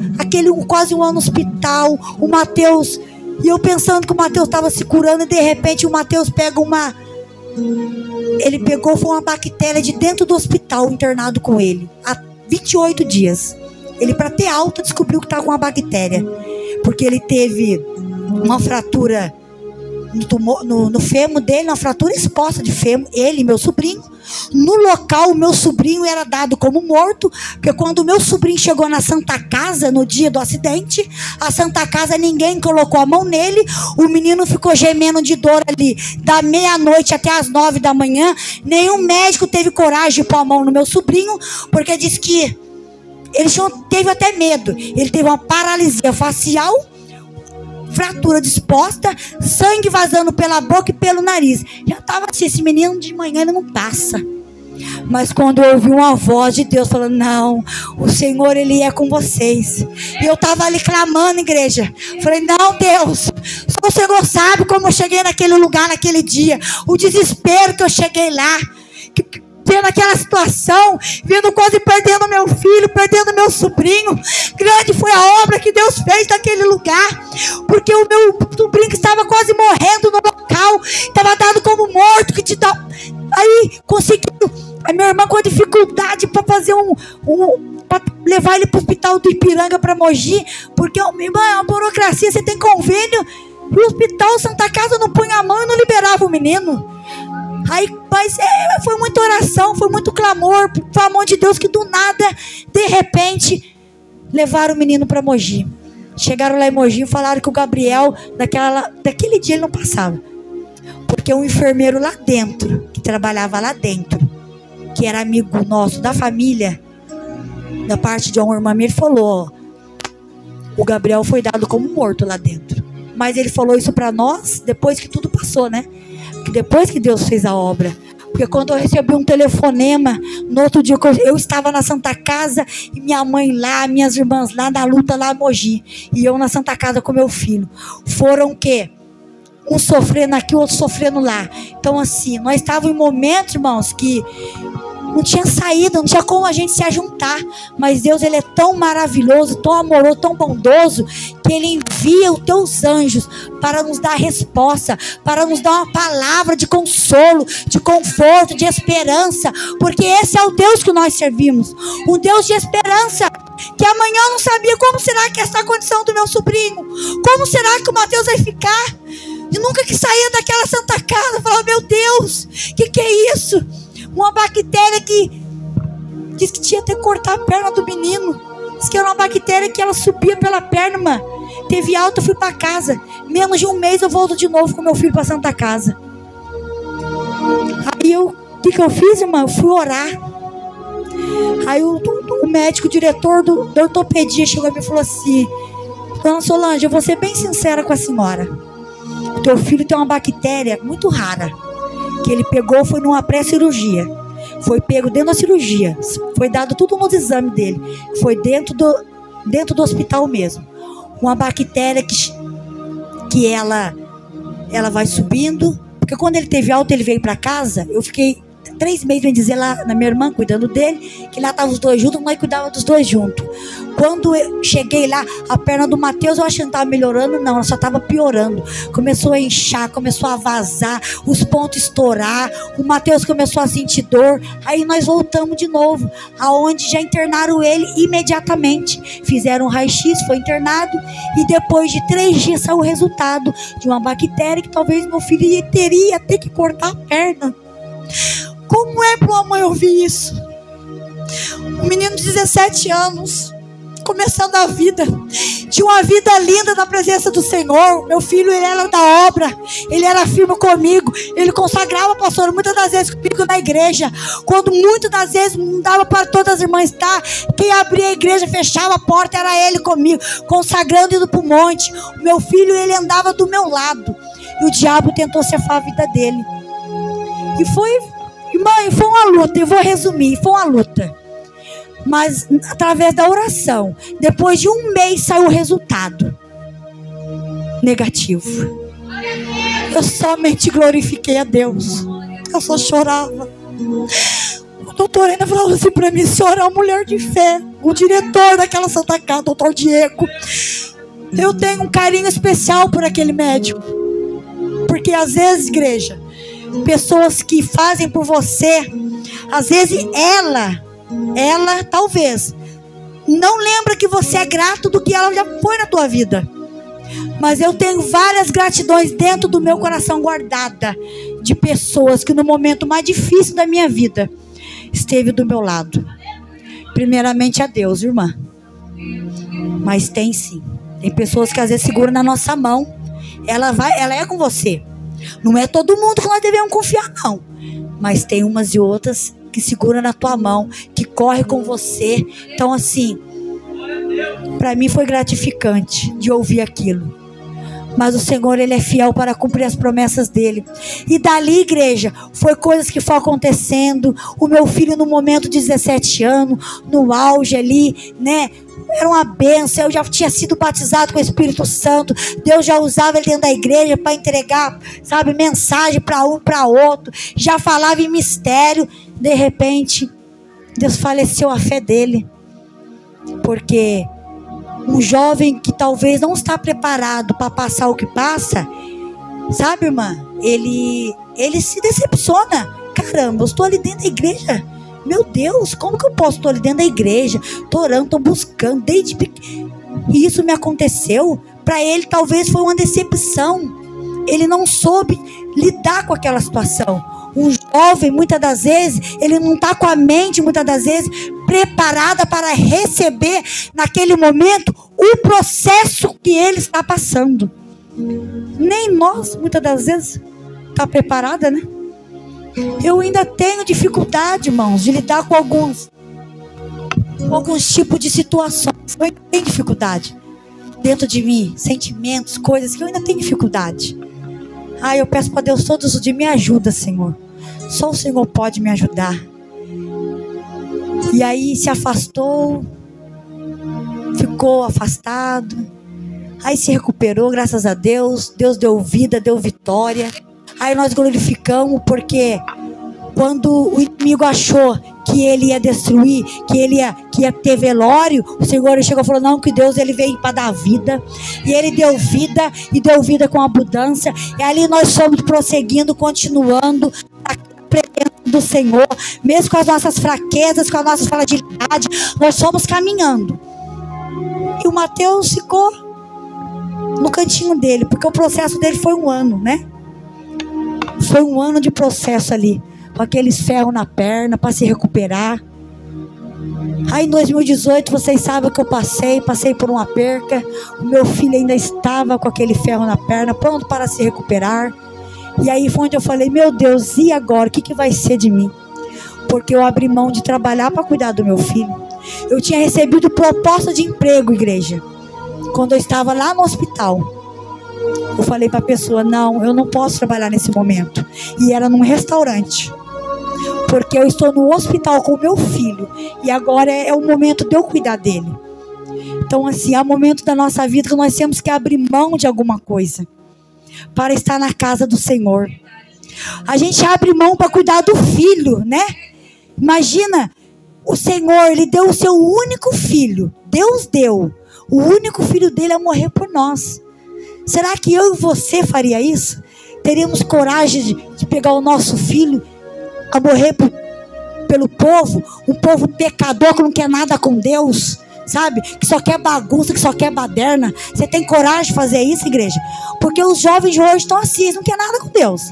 quase 1 ano no hospital, o Mateus, e eu pensando que o Mateus estava se curando, e de repente o Mateus pega foi uma bactéria de dentro do hospital, internado com ele, há 28 dias. Ele, para ter alta, descobriu que estava com uma bactéria, porque ele teve uma fratura no fêmur dele, uma fratura exposta de fêmur, ele e meu sobrinho. No local, o meu sobrinho era dado como morto, porque quando o meu sobrinho chegou na Santa Casa, no dia do acidente, a Santa Casa, ninguém colocou a mão nele, o menino ficou gemendo de dor ali, da meia-noite até as 9 da manhã, nenhum médico teve coragem de pôr a mão no meu sobrinho, porque disse que ele teve até medo, ele teve uma paralisia facial, fratura disposta, sangue vazando pela boca e pelo nariz. Já estava assim, esse menino de manhã ele não passa. Mas quando eu ouvi uma voz de Deus falando: não, o Senhor, Ele é com vocês. E eu estava ali clamando, igreja. Falei: não, Deus, só o Senhor sabe como eu cheguei naquele lugar, naquele dia. O desespero que eu cheguei lá. Vendo aquela situação, vendo quase perdendo meu filho, perdendo meu sobrinho. Grande foi a obra que Deus fez naquele lugar, porque o meu sobrinho que estava quase morrendo no local, estava dado como morto, aí conseguiu, a minha irmã com dificuldade para fazer para levar ele para o hospital do Ipiranga, para Mogi, porque irmã, é uma burocracia, você tem convênio, e o hospital Santa Casa não põe a mão e não liberava o menino. Aí, mas foi muita oração, foi muito clamor, foi a mão de Deus que do nada, de repente, levaram o menino para Mogi. Chegaram lá em Mogi e falaram que o Gabriel, daquele dia ele não passava. Porque um enfermeiro lá dentro, que trabalhava lá dentro, que era amigo nosso da família, da parte de uma irmã minha, ele falou: o Gabriel foi dado como morto lá dentro. Mas ele falou isso para nós depois que tudo passou, né? Porque depois que Deus fez a obra. Porque quando eu recebi um telefonema, no outro dia eu estava na Santa Casa, e minha mãe lá, minhas irmãs lá, na luta lá em Mogi, e eu na Santa Casa com meu filho. Foram o quê? Um sofrendo aqui, o outro sofrendo lá. Então assim, nós estávamos em momentos, irmãos, que não tinha saída, não tinha como a gente se ajuntar. Mas Deus, ele é tão maravilhoso, tão amoroso, tão bondoso, que ele envia os teus anjos para nos dar resposta, para nos dar uma palavra de consolo, de conforto, de esperança. Porque esse é o Deus que nós servimos, um Deus de esperança. Que amanhã eu não sabia como será que é essa condição do meu sobrinho, como será que o Mateus vai ficar. E nunca que saía daquela Santa Casa, eu falava: meu Deus, que é isso? Uma bactéria que diz que tinha que cortar a perna do menino. Diz que era uma bactéria que ela subia pela perna, irmã. Teve alta, eu fui para casa. Menos de um mês eu volto de novo com meu filho para Santa Casa. Aí o que eu fiz, irmã? Eu fui orar. Aí o médico, o diretor da ortopedia chegou e me falou assim: dona Solange, eu vou ser bem sincera com a senhora. O teu filho tem uma bactéria muito rara, que ele pegou, foi numa pré-cirurgia. Foi pego dentro da cirurgia. Foi dado tudo nos exames dele. Foi dentro do hospital mesmo. Uma bactéria que ela vai subindo. Porque quando ele teve alta, ele veio para casa. Eu fiquei 3 meses, bem dizer, lá na minha irmã, cuidando dele, que lá estavam os dois juntos, nós cuidávamos dos dois juntos. Quando eu cheguei lá, a perna do Mateus, eu achei que não estava melhorando, não, ela só estava piorando. Começou a inchar, começou a vazar, os pontos estourar, o Mateus começou a sentir dor. Aí nós voltamos de novo, aonde já internaram ele imediatamente. Fizeram um raio-x, foi internado, e depois de 3 dias saiu o resultado de uma bactéria que talvez meu filho teria ter que cortar a perna. Como é para uma mãe ouvir isso? Um menino de 17 anos, começando a vida, tinha uma vida linda na presença do Senhor. Meu filho, ele era da obra, ele era firme comigo, ele consagrava, pastor, muitas das vezes comigo na igreja. Quando muitas das vezes não dava para todas as irmãs estar, quem abria a igreja, fechava a porta, era ele comigo, consagrando, indo para o monte. O meu filho, ele andava do meu lado, e o diabo tentou cefar a vida dele. E foi, mãe, foi uma luta, eu vou resumir, foi uma luta. Mas através da oração, depois de 1 mês saiu o resultado negativo. Eu somente glorifiquei a Deus. Eu só chorava. O doutor ainda falava assim para mim: senhora é uma mulher de fé. O diretor daquela Santa Casa, doutor Diego, eu tenho um carinho especial por aquele médico. Porque às vezes, igreja, pessoas que fazem por você, às vezes ela talvez não lembra que você é grato do que ela já foi na tua vida. Mas eu tenho várias gratidões dentro do meu coração guardada, de pessoas que no momento mais difícil da minha vida esteve do meu lado. Primeiramente a Deus, irmã. Mas tem sim, tem pessoas que às vezes seguram na nossa mão. Ela é com você. Não é todo mundo que nós devemos confiar, não. Mas tem umas e outras que seguram na tua mão, que corre com você. Então assim, para mim foi gratificante de ouvir aquilo. Mas o Senhor, ele é fiel para cumprir as promessas dele. E dali, igreja, foi coisas que foram acontecendo. O meu filho, no momento de 17 anos, no auge ali, né? Era uma bênção. Eu já tinha sido batizado com o Espírito Santo. Deus já usava ele dentro da igreja para entregar, sabe, mensagem para um, para outro. Já falava em mistério. De repente, Deus faleceu a fé dele. Porque um jovem que talvez não está preparado para passar o que passa, sabe, irmã? Ele se decepciona. Caramba, eu estou ali dentro da igreja. Meu Deus, como que eu posso estar ali dentro da igreja? Estou orando, estou buscando. E isso me aconteceu. Para ele talvez foi uma decepção. Ele não soube lidar com aquela situação. Um jovem, muitas das vezes, ele não está com a mente, muitas das vezes, preparada para receber, naquele momento, o processo que ele está passando. Nem nós, muitas das vezes, está preparada, né? Eu ainda tenho dificuldade, irmãos, de lidar com alguns alguns tipos de situações. Eu ainda tenho dificuldade dentro de mim, sentimentos, coisas que eu ainda tenho dificuldade. Eu peço para Deus todos os dias, me ajuda, Senhor. Só o Senhor pode me ajudar. E aí se afastou, ficou afastado, aí se recuperou, graças a Deus. Deus deu vida, deu vitória. Aí nós glorificamos, porque quando o inimigo achou que ele ia destruir, que ia ter velório, o Senhor chegou e falou, não, que Deus ele veio para dar vida. E ele deu vida, e deu vida com abundância. E ali nós fomos prosseguindo, continuando a presença do Senhor, mesmo com as nossas fraquezas, com as nossas fragilidades, nós fomos caminhando. E o Mateus ficou no cantinho dele, porque o processo dele foi 1 ano, né? Foi 1 ano de processo ali, com aqueles ferros na perna, para se recuperar. Aí em 2018, vocês sabem o que eu passei por uma perca. O meu filho ainda estava com aquele ferro na perna, pronto para se recuperar. E aí foi onde eu falei, meu Deus, e agora? O que vai ser de mim? Porque eu abri mão de trabalhar para cuidar do meu filho. Eu tinha recebido proposta de emprego, igreja, quando eu estava lá no hospital. Eu falei para a pessoa, não, eu não posso trabalhar nesse momento. E era num restaurante, porque eu estou no hospital com o meu filho, e agora é o momento de eu cuidar dele. Então assim, é o momento da nossa vida que nós temos que abrir mão de alguma coisa para estar na casa do Senhor. A gente abre mão para cuidar do filho, né? Imagina, o Senhor, ele deu o seu único filho. Deus deu o único filho dele a morrer por nós. Será que eu e você faria isso? Teríamos coragem de pegar o nosso filho a morrer pelo povo? Um povo pecador que não quer nada com Deus, sabe? Que só quer bagunça, que só quer baderna. Você tem coragem de fazer isso, igreja? Porque os jovens de hoje estão assim, eles não querem nada com Deus.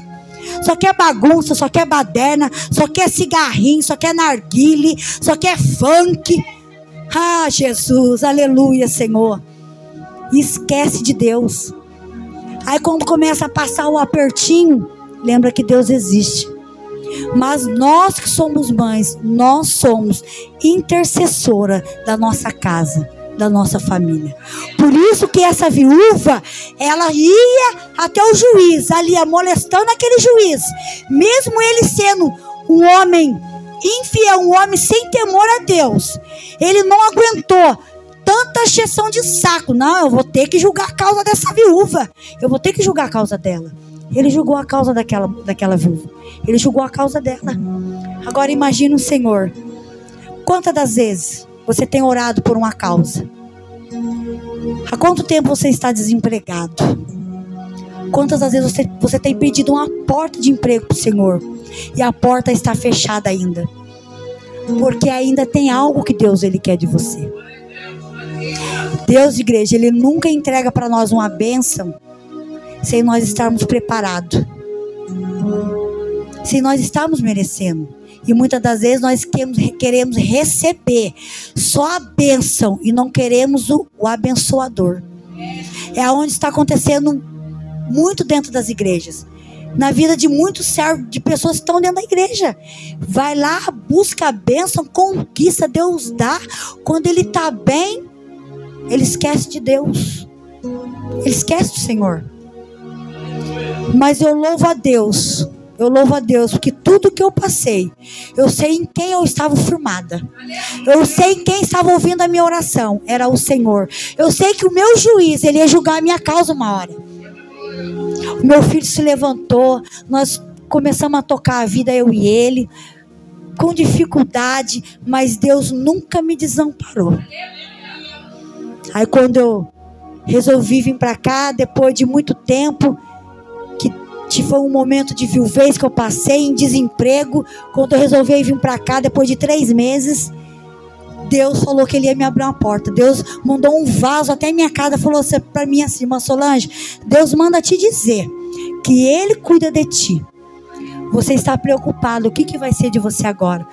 Só quer bagunça, só quer baderna, só quer cigarrinho, só quer narguile, só quer funk. Jesus, aleluia, Senhor. Esquece de Deus. Aí quando começa a passar o apertinho, lembra que Deus existe. Mas nós que somos mães, nós somos intercessora da nossa casa, da nossa família. Por isso que essa viúva, ela ia até o juiz, ali molestando aquele juiz, mesmo ele sendo um homem infiel, um homem sem temor a Deus. Ele não aguentou tanta encheção de saco. Não, eu vou ter que julgar a causa dessa viúva, eu vou ter que julgar a causa dela. Ele julgou a causa daquela viúva, ele julgou a causa dela. Agora imagine o Senhor, quantas das vezes você tem orado por uma causa? Há quanto tempo você está desempregado? Quantas das vezes você tem pedido uma porta de emprego para o Senhor e a porta está fechada ainda? Porque ainda tem algo que Deus ele quer de você. Deus, igreja, ele nunca entrega para nós uma bênção sem nós estarmos preparados, sem nós estarmos merecendo. E muitas das vezes nós queremos receber só a bênção e não queremos o abençoador. É onde está acontecendo muito dentro das igrejas, na vida de muitos servos, de pessoas que estão dentro da igreja. Vai lá, busca a bênção, conquista, Deus dá. Quando ele está bem, ele esquece de Deus, ele esquece do Senhor. Mas eu louvo a Deus, porque tudo que eu passei, eu sei em quem eu estava firmada. Eu sei em quem estava ouvindo a minha oração, era o Senhor. Eu sei que o meu juiz, ele ia julgar a minha causa uma hora. O meu filho se levantou, nós começamos a tocar a vida, eu e ele, com dificuldade, mas Deus nunca me desamparou. Aí quando eu resolvi vir para cá, depois de muito tempo, que foi um momento de viuvez que eu passei, em desemprego, quando eu resolvi vir para cá, depois de 3 meses, Deus falou que ele ia me abrir uma porta. Deus mandou um vaso até minha casa, falou para mim assim: irmã Solange, Deus manda te dizer que ele cuida de ti. Você está preocupado, o que vai ser de você agora?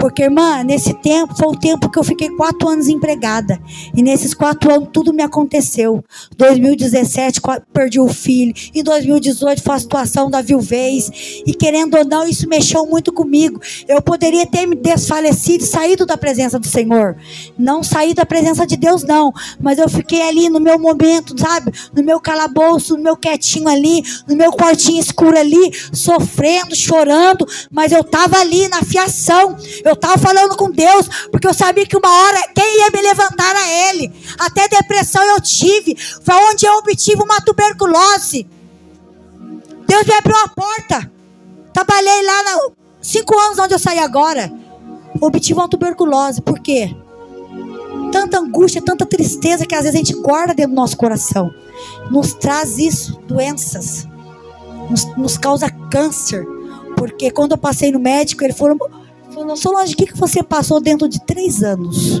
Porque, irmã, nesse tempo, foi o tempo que eu fiquei 4 anos empregada. E nesses 4 anos, tudo me aconteceu. 2017, perdi o filho. Em 2018, foi a situação da viuvez. E querendo ou não, isso mexeu muito comigo. Eu poderia ter me desfalecido, saído da presença do Senhor. Não saí da presença de Deus, não. Mas eu fiquei ali no meu momento, sabe? No meu calabouço, no meu quietinho ali, no meu quartinho escuro ali, sofrendo, chorando. Mas eu estava ali na fiação. Eu estava falando com Deus, porque eu sabia que uma hora quem ia me levantar era Ele. Até depressão eu tive. Foi onde eu obtive uma tuberculose. Deus me abriu a porta. Trabalhei lá 5 anos onde eu saí agora. Obtive uma tuberculose. Por quê? Tanta angústia, tanta tristeza que às vezes a gente guarda dentro do nosso coração. Nos traz isso, doenças. Nos causa câncer. Porque quando eu passei no médico, ele falou: Solange, o que você passou dentro de 3 anos?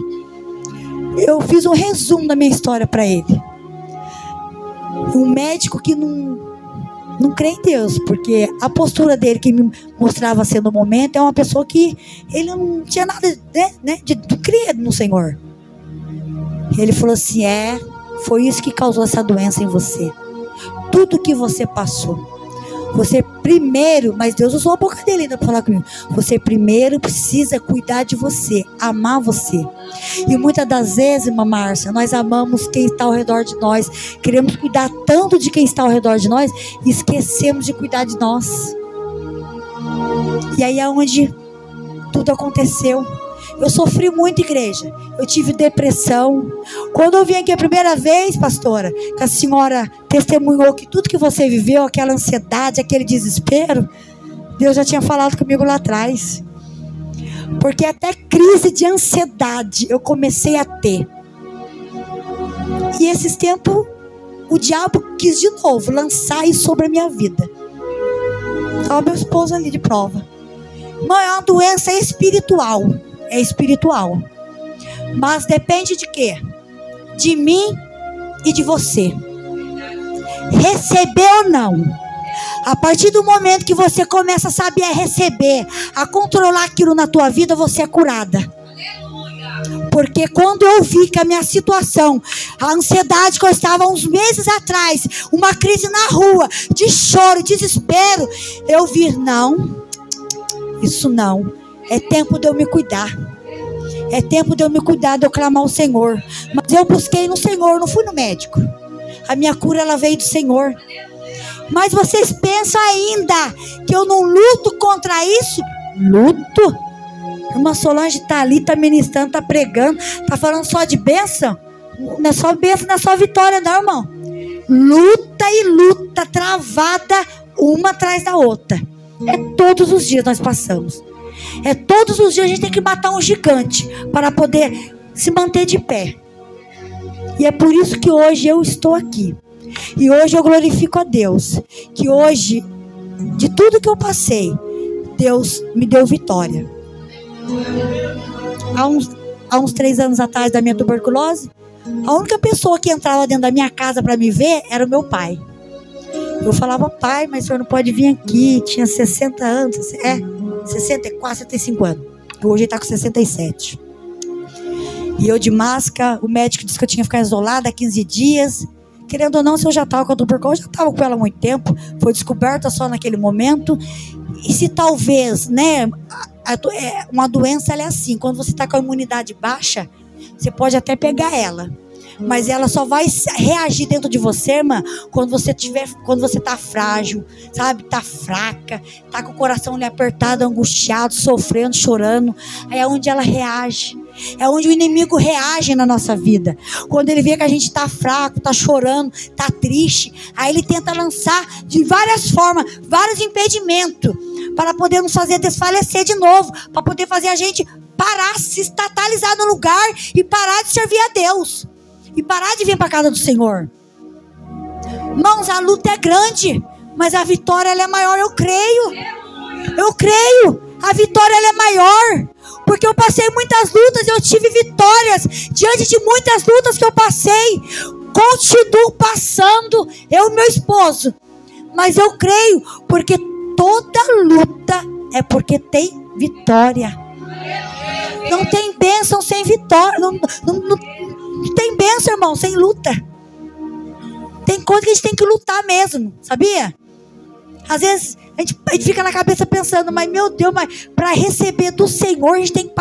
Eu fiz um resumo da minha história para ele. Um médico que não crê em Deus, porque a postura dele que me mostrava ser no momento é uma pessoa que ele não tinha nada, né, de crer no Senhor. Ele falou assim: foi isso que causou essa doença em você. Tudo que você passou. Você primeiro, mas Deus usou a boca dele ainda para falar comigo. Você primeiro precisa cuidar de você, amar você. E muitas das vezes, irmã Márcia, nós amamos quem está ao redor de nós. Queremos cuidar tanto de quem está ao redor de nós e esquecemos de cuidar de nós. E aí é onde tudo aconteceu. Eu sofri muito, igreja. Eu tive depressão. Quando eu vim aqui a primeira vez, pastora, que a senhora testemunhou que tudo que você viveu, aquela ansiedade, aquele desespero, Deus já tinha falado comigo lá atrás. Porque até crise de ansiedade eu comecei a ter. E esses tempos, o diabo quis de novo lançar isso sobre a minha vida. Estava meu esposo ali de prova. Não é uma doença espiritual. É espiritual. Mas depende de quê? De mim e de você. Receber ou não. A partir do momento que você começa a saber receber, a controlar aquilo na tua vida, você é curada. Porque quando eu vi que a minha situação, a ansiedade que eu estava uns meses atrás, uma crise na rua, de choro, desespero, eu vi, não, isso não. É tempo de eu me cuidar. É tempo de eu me cuidar, de eu clamar ao Senhor. Mas eu busquei no Senhor, não fui no médico. A minha cura, ela veio do Senhor. Mas vocês pensam ainda que eu não luto contra isso? Luto. A irmã Solange está ali, está ministrando, está pregando, está falando só de bênção. Não é só bênção, não é só vitória, não, irmão. Luta e luta, travada, uma atrás da outra. É todos os dias nós passamos. É todos os dias a gente tem que matar um gigante para poder se manter de pé. E é por isso que hoje eu estou aqui. E hoje eu glorifico a Deus. Que hoje, de tudo que eu passei, Deus me deu vitória. Há uns 3 anos atrás da minha tuberculose, a única pessoa que entrava dentro da minha casa para me ver era o meu pai. Eu falava: pai, mas o senhor não pode vir aqui. Tinha 60 anos. 64, 65 anos. Hoje ele está com 67. E eu de máscara, o médico disse que eu tinha que ficar isolada há 15 dias. Querendo ou não, se eu já estava com a tuberculose, eu já estava com ela há muito tempo. Foi descoberta só naquele momento. E se talvez, né, uma doença ela é assim, quando você está com a imunidade baixa, você pode até pegar ela. Mas ela só vai reagir dentro de você, irmã, quando você tá frágil, sabe? Tá fraca, tá com o coração ali apertado, angustiado, sofrendo, chorando. Aí é onde ela reage. É onde o inimigo reage na nossa vida. Quando ele vê que a gente tá fraco, tá chorando, tá triste, aí ele tenta lançar de várias formas, vários impedimentos, para poder nos fazer desfalecer de novo, para poder fazer a gente parar, se estatalizar no lugar e parar de servir a Deus. E parar de vir para a casa do Senhor. Irmãos, a luta é grande, mas a vitória ela é maior, eu creio. Eu creio. A vitória ela é maior. Porque eu passei muitas lutas, eu tive vitórias. Diante de muitas lutas que eu passei, continuo passando, eu e meu esposo. Mas eu creio, porque toda luta é porque tem vitória. Não tem bênção sem vitória. Não tem bênção, irmão, sem luta. Tem coisa que a gente tem que lutar mesmo, sabia? Às vezes a gente fica na cabeça pensando, mas meu Deus, mas para receber do Senhor a gente tem que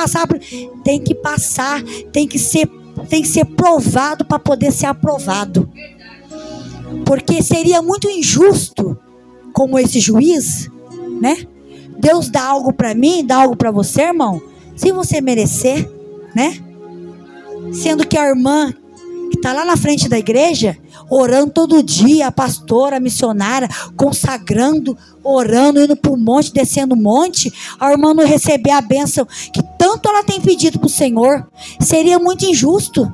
passar. Tem que ser provado para poder ser aprovado. Porque seria muito injusto, como esse juiz, né? Deus dá algo para mim, dá algo para você, irmão, sem você merecer, né? Sendo que a irmã que está lá na frente da igreja, orando todo dia, a pastora, a missionária, consagrando, orando, indo para o monte, descendo o monte, a irmã não receber a bênção que tanto ela tem pedido para o Senhor, seria muito injusto.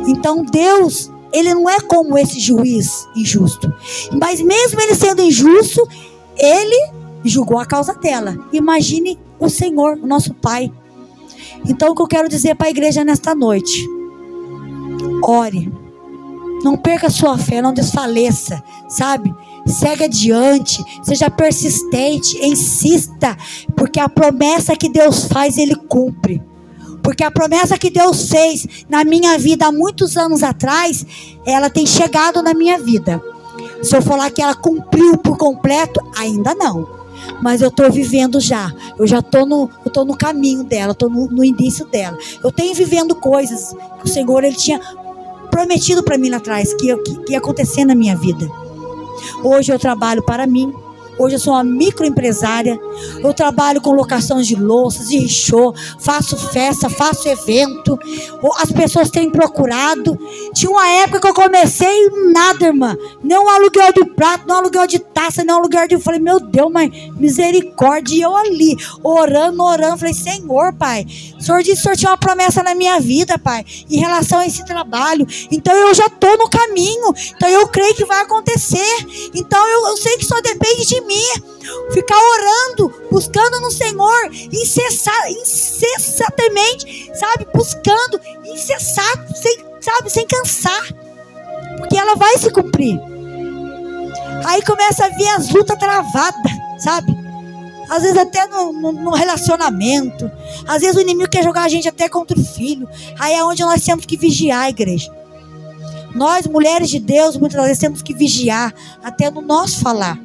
Então Deus, Ele não é como esse juiz injusto, mas mesmo Ele sendo injusto, Ele julgou a causa dela. Imagine o Senhor, o nosso Pai. Então o que eu quero dizer para a igreja nesta noite: ore, não perca a sua fé, não desfaleça, sabe? Segue adiante, seja persistente, insista, porque a promessa que Deus faz, Ele cumpre. Porque a promessa que Deus fez na minha vida há muitos anos atrás, ela tem chegado na minha vida. Se eu falar que ela cumpriu por completo, ainda não. Mas eu estou vivendo já. Eu já estou no caminho dela, estou no início dela. Eu tenho vivendo coisas que o Senhor Ele tinha prometido para mim lá atrás, que ia acontecer na minha vida. Hoje eu trabalho para mim. Hoje eu sou uma microempresária. Eu trabalho com locações de louças, de show, faço festa, faço evento. As pessoas têm procurado. Tinha uma época que eu comecei nada, irmã. Nem um aluguel de prato, nem um aluguel de taça, nem um aluguel de... Eu falei, meu Deus, mas misericórdia. E eu ali, orando. Falei, Senhor, Pai, o Senhor disse que o Senhor tinha uma promessa na minha vida, Pai, em relação a esse trabalho. Então eu já estou no caminho. Então eu creio que vai acontecer. Então eu sei que só depende de mim. Ficar orando, buscando no Senhor, incessantemente, sabe? Buscando, incessado, sem cansar, porque ela vai se cumprir. Aí começa a vir as lutas travadas, sabe? Às vezes até no relacionamento. Às vezes o inimigo quer jogar a gente até contra o filho. Aí é onde nós temos que vigiar, a igreja. Nós, mulheres de Deus, muitas vezes temos que vigiar até no nosso falar.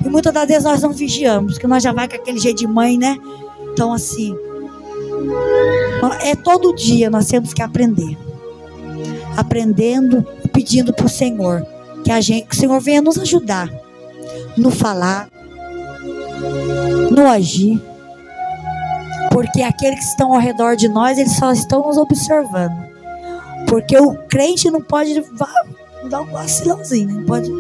E muitas das vezes nós não vigiamos, porque nós já vai com aquele jeito de mãe, né? Então assim, é todo dia nós temos que aprender. Aprendendo e pedindo para o Senhor que o Senhor venha nos ajudar no falar, no agir. Porque aqueles que estão ao redor de nós, eles só estão nos observando. Porque o crente não pode dar um vacilãozinho, né? Não pode...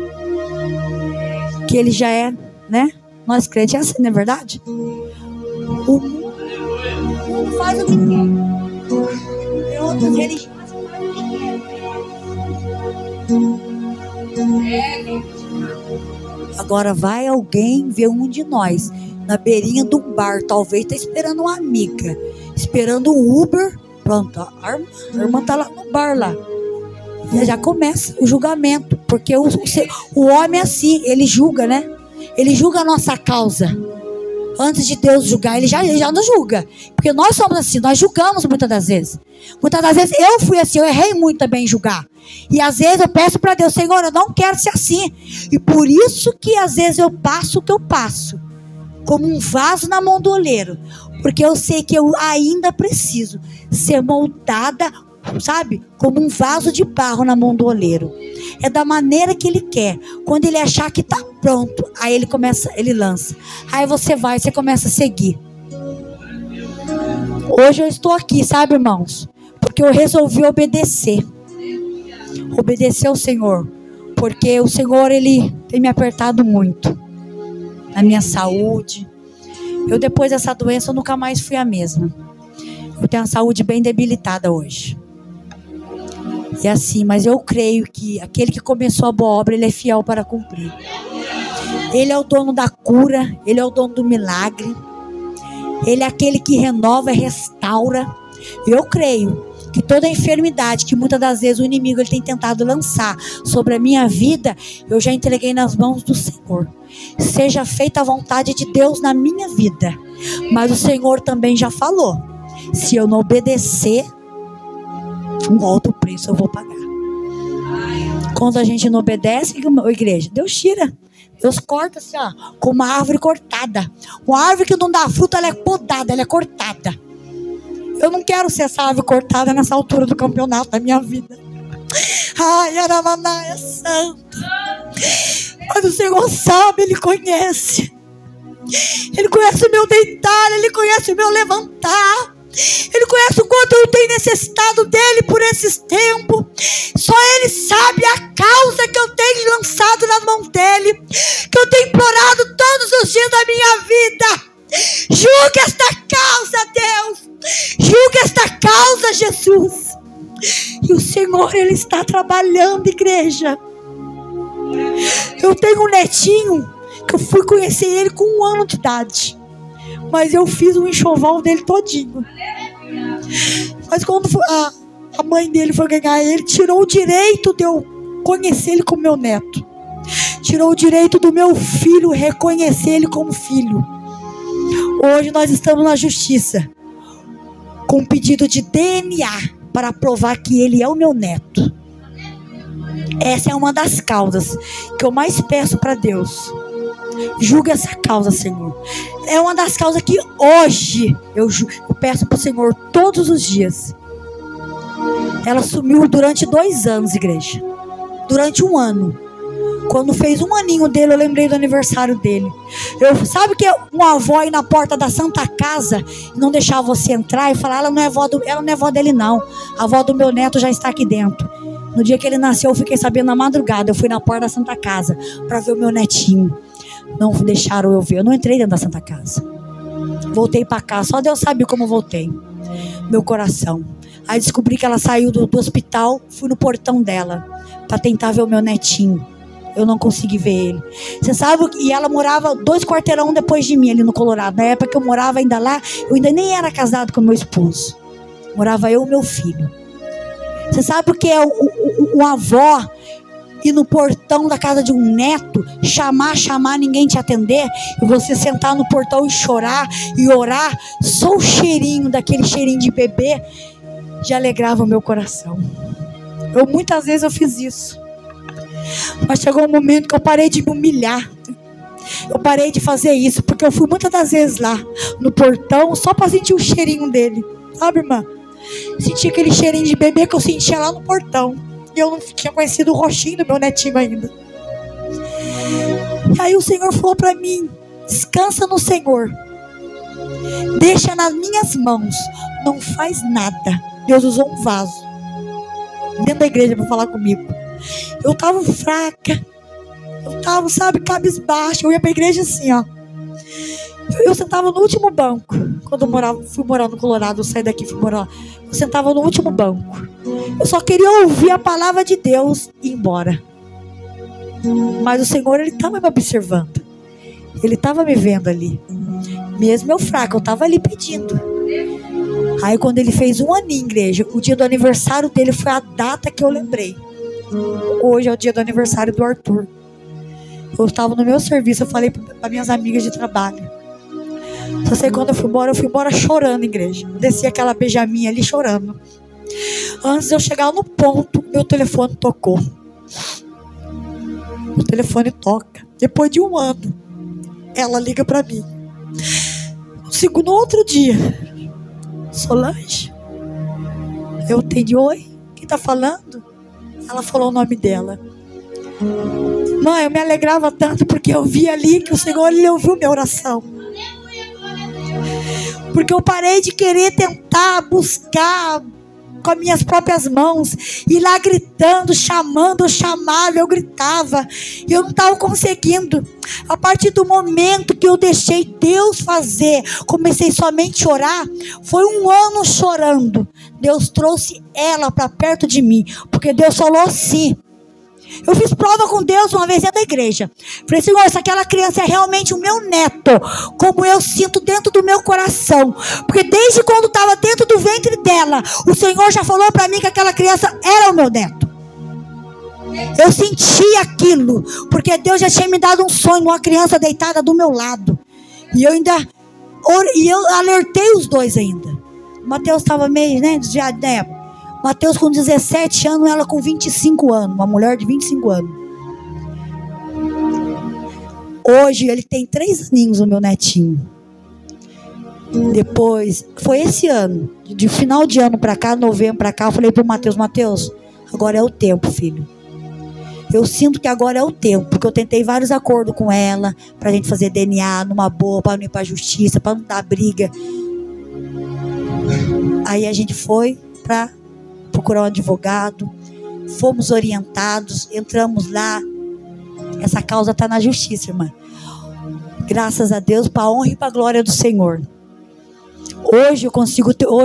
que ele já é, né? Nós crentes é assim, não é verdade? O mundo faz o que quer. Tem outras religiões que fazem o que quer. Agora vai alguém ver um de nós na beirinha de um bar, talvez está esperando uma amiga, esperando um Uber. Pronto, a irmã está lá no bar lá. E já começa o julgamento, porque o homem é assim, ele julga, né? Ele julga a nossa causa. Antes de Deus julgar, ele já nos julga. Porque nós somos assim, nós julgamos muitas das vezes. Muitas das vezes eu fui assim, eu errei muito também em julgar. E às vezes eu peço para Deus, Senhor, eu não quero ser assim. E por isso que às vezes eu passo o que eu passo, como um vaso na mão do oleiro. Porque eu sei que eu ainda preciso ser moldada, sabe, como um vaso de barro na mão do oleiro. É da maneira que ele quer. Quando ele achar que está pronto, aí ele lança. Aí você começa a seguir. Hoje eu estou aqui, sabe, irmãos, porque eu resolvi obedecer ao Senhor, porque o Senhor, Ele tem me apertado muito na minha saúde. Eu, depois dessa doença, eu nunca mais fui a mesma. Eu tenho a saúde bem debilitada hoje. E assim, mas eu creio que aquele que começou a boa obra, ele é fiel para cumprir. Ele é o dono da cura, ele é o dono do milagre. Ele é aquele que renova e restaura. Eu creio que toda enfermidade que muitas das vezes o inimigo ele tem tentado lançar sobre a minha vida, eu já entreguei nas mãos do Senhor. Seja feita a vontade de Deus na minha vida. Mas o Senhor também já falou: se eu não obedecer, um alto preço eu vou pagar. Quando a gente não obedece, igreja, Deus tira. Deus corta assim, ó, como uma árvore cortada. Uma árvore que não dá fruto, ela é podada, ela é cortada. Eu não quero ser essa árvore cortada nessa altura do campeonato da minha vida. Ai, Aramaná é santo. Mas o Senhor sabe, Ele conhece. Ele conhece o meu deitar, Ele conhece o meu levantar. Ele conhece o quanto eu tenho necessitado dEle por esses tempos. Só Ele sabe a causa que eu tenho lançado nas mãos dEle, que eu tenho implorado todos os dias da minha vida. Julga esta causa, Deus. Julga esta causa, Jesus. E o Senhor, Ele está trabalhando, igreja. Eu tenho um netinho que eu fui conhecer ele com 1 ano de idade, mas eu fiz um enxoval dele todinho. Mas quando a mãe dele foi ganhar ele, tirou o direito de eu conhecer ele como meu neto. Tirou o direito do meu filho reconhecer ele como filho. Hoje nós estamos na justiça com um pedido de DNA para provar que ele é o meu neto. Essa é uma das causas que eu mais peço para Deus. Julga essa causa, Senhor. É uma das causas que hoje eu peço para o Senhor todos os dias. Ela sumiu durante 2 anos, igreja. Durante 1 ano. Quando fez 1 aninho dele, eu lembrei do aniversário dele. Sabe que uma avó ir na porta da Santa Casa e não deixar você entrar e falar: ela não é avó dele não. A avó do meu neto já está aqui dentro. No dia que ele nasceu, eu fiquei sabendo na madrugada. Eu fui na porta da Santa Casa para ver o meu netinho. Não deixaram eu ver. Eu não entrei dentro da Santa Casa. Voltei para cá. Só Deus sabe como eu voltei. Meu coração. Aí descobri que ela saiu do hospital. Fui no portão dela para tentar ver o meu netinho. Eu não consegui ver ele. Você sabe? E ela morava 2 quarteirão depois de mim, ali no Colorado. Na época que eu morava ainda lá, eu ainda nem era casado com meu esposo. Morava eu e meu filho. Você sabe o que é uma avó ir no portão da casa de um neto, chamar, ninguém te atender, e você sentar no portão e chorar e orar? Só o cheirinho, daquele cheirinho de bebê, já alegrava o meu coração. Muitas vezes eu fiz isso. Mas chegou um momento que eu parei de me humilhar. Eu parei de fazer isso, porque eu fui muitas das vezes lá no portão só para sentir o cheirinho dele. Sabe, irmã? Senti aquele cheirinho de bebê que eu sentia lá no portão. E eu não tinha conhecido o rostinho do meu netinho ainda. E aí o Senhor falou para mim: descansa no Senhor. Deixa nas minhas mãos. Não faz nada. Deus usou um vaso dentro da igreja para falar comigo. Eu estava fraca. Eu estava, sabe, cabisbaixa. Eu ia para a igreja assim, ó. Eu sentava no último banco. Quando eu fui morar no Colorado, eu saí daqui e fui morar lá. Eu sentava no último banco. Eu só queria ouvir a palavra de Deus e ir embora. Mas o Senhor, Ele estava me observando. Ele estava me vendo ali. Mesmo eu fraca, eu estava ali pedindo. Aí quando ele fez 1 aninho, igreja, o dia do aniversário dele foi a data que eu lembrei. Hoje é o dia do aniversário do Arthur. Eu estava no meu serviço, eu falei para minhas amigas de trabalho. Só sei quando eu fui embora chorando, igreja. Eu desci aquela bejaminha ali chorando. Antes de eu chegar no ponto, meu telefone tocou. O telefone toca. Depois de 1 ano, ela liga para mim. No outro dia: Solange. Eu entendi. Oi? Quem tá falando? Ela falou o nome dela. Mãe, eu me alegrava tanto porque eu vi ali que o Senhor, Ele ouviu minha oração. Porque eu parei de querer tentar buscar com as minhas próprias mãos, ir lá gritando, chamando, eu chamava, eu gritava, e eu não estava conseguindo. A partir do momento que eu deixei Deus fazer, comecei somente a orar, foi 1 ano chorando. Deus trouxe ela para perto de mim, porque Deus falou assim. Eu fiz prova com Deus uma vez dentro da igreja. Falei: Senhor, se aquela criança é realmente o meu neto, como eu sinto dentro do meu coração, porque desde quando estava dentro do ventre dela, o Senhor já falou para mim que aquela criança era o meu neto. Eu senti aquilo, porque Deus já tinha me dado um sonho, uma criança deitada do meu lado. E eu ainda E eu alertei os dois ainda. O Mateus estava meio, né, desviado, né? Mateus com 17 anos, ela com 25 anos. Uma mulher de 25 anos. Hoje ele tem 3 aninhos, o meu netinho. Depois, foi esse ano, de final de ano pra cá, novembro pra cá, eu falei pro Mateus, Mateus, agora é o tempo, filho. Eu sinto que agora é o tempo, porque eu tentei vários acordos com ela, pra gente fazer DNA numa boa, pra não ir pra justiça, pra não dar briga. Aí a gente foi pra procurar um advogado, fomos orientados, entramos lá. Essa causa tá na justiça, irmã. Graças a Deus, pra honra e pra glória do Senhor. Hoje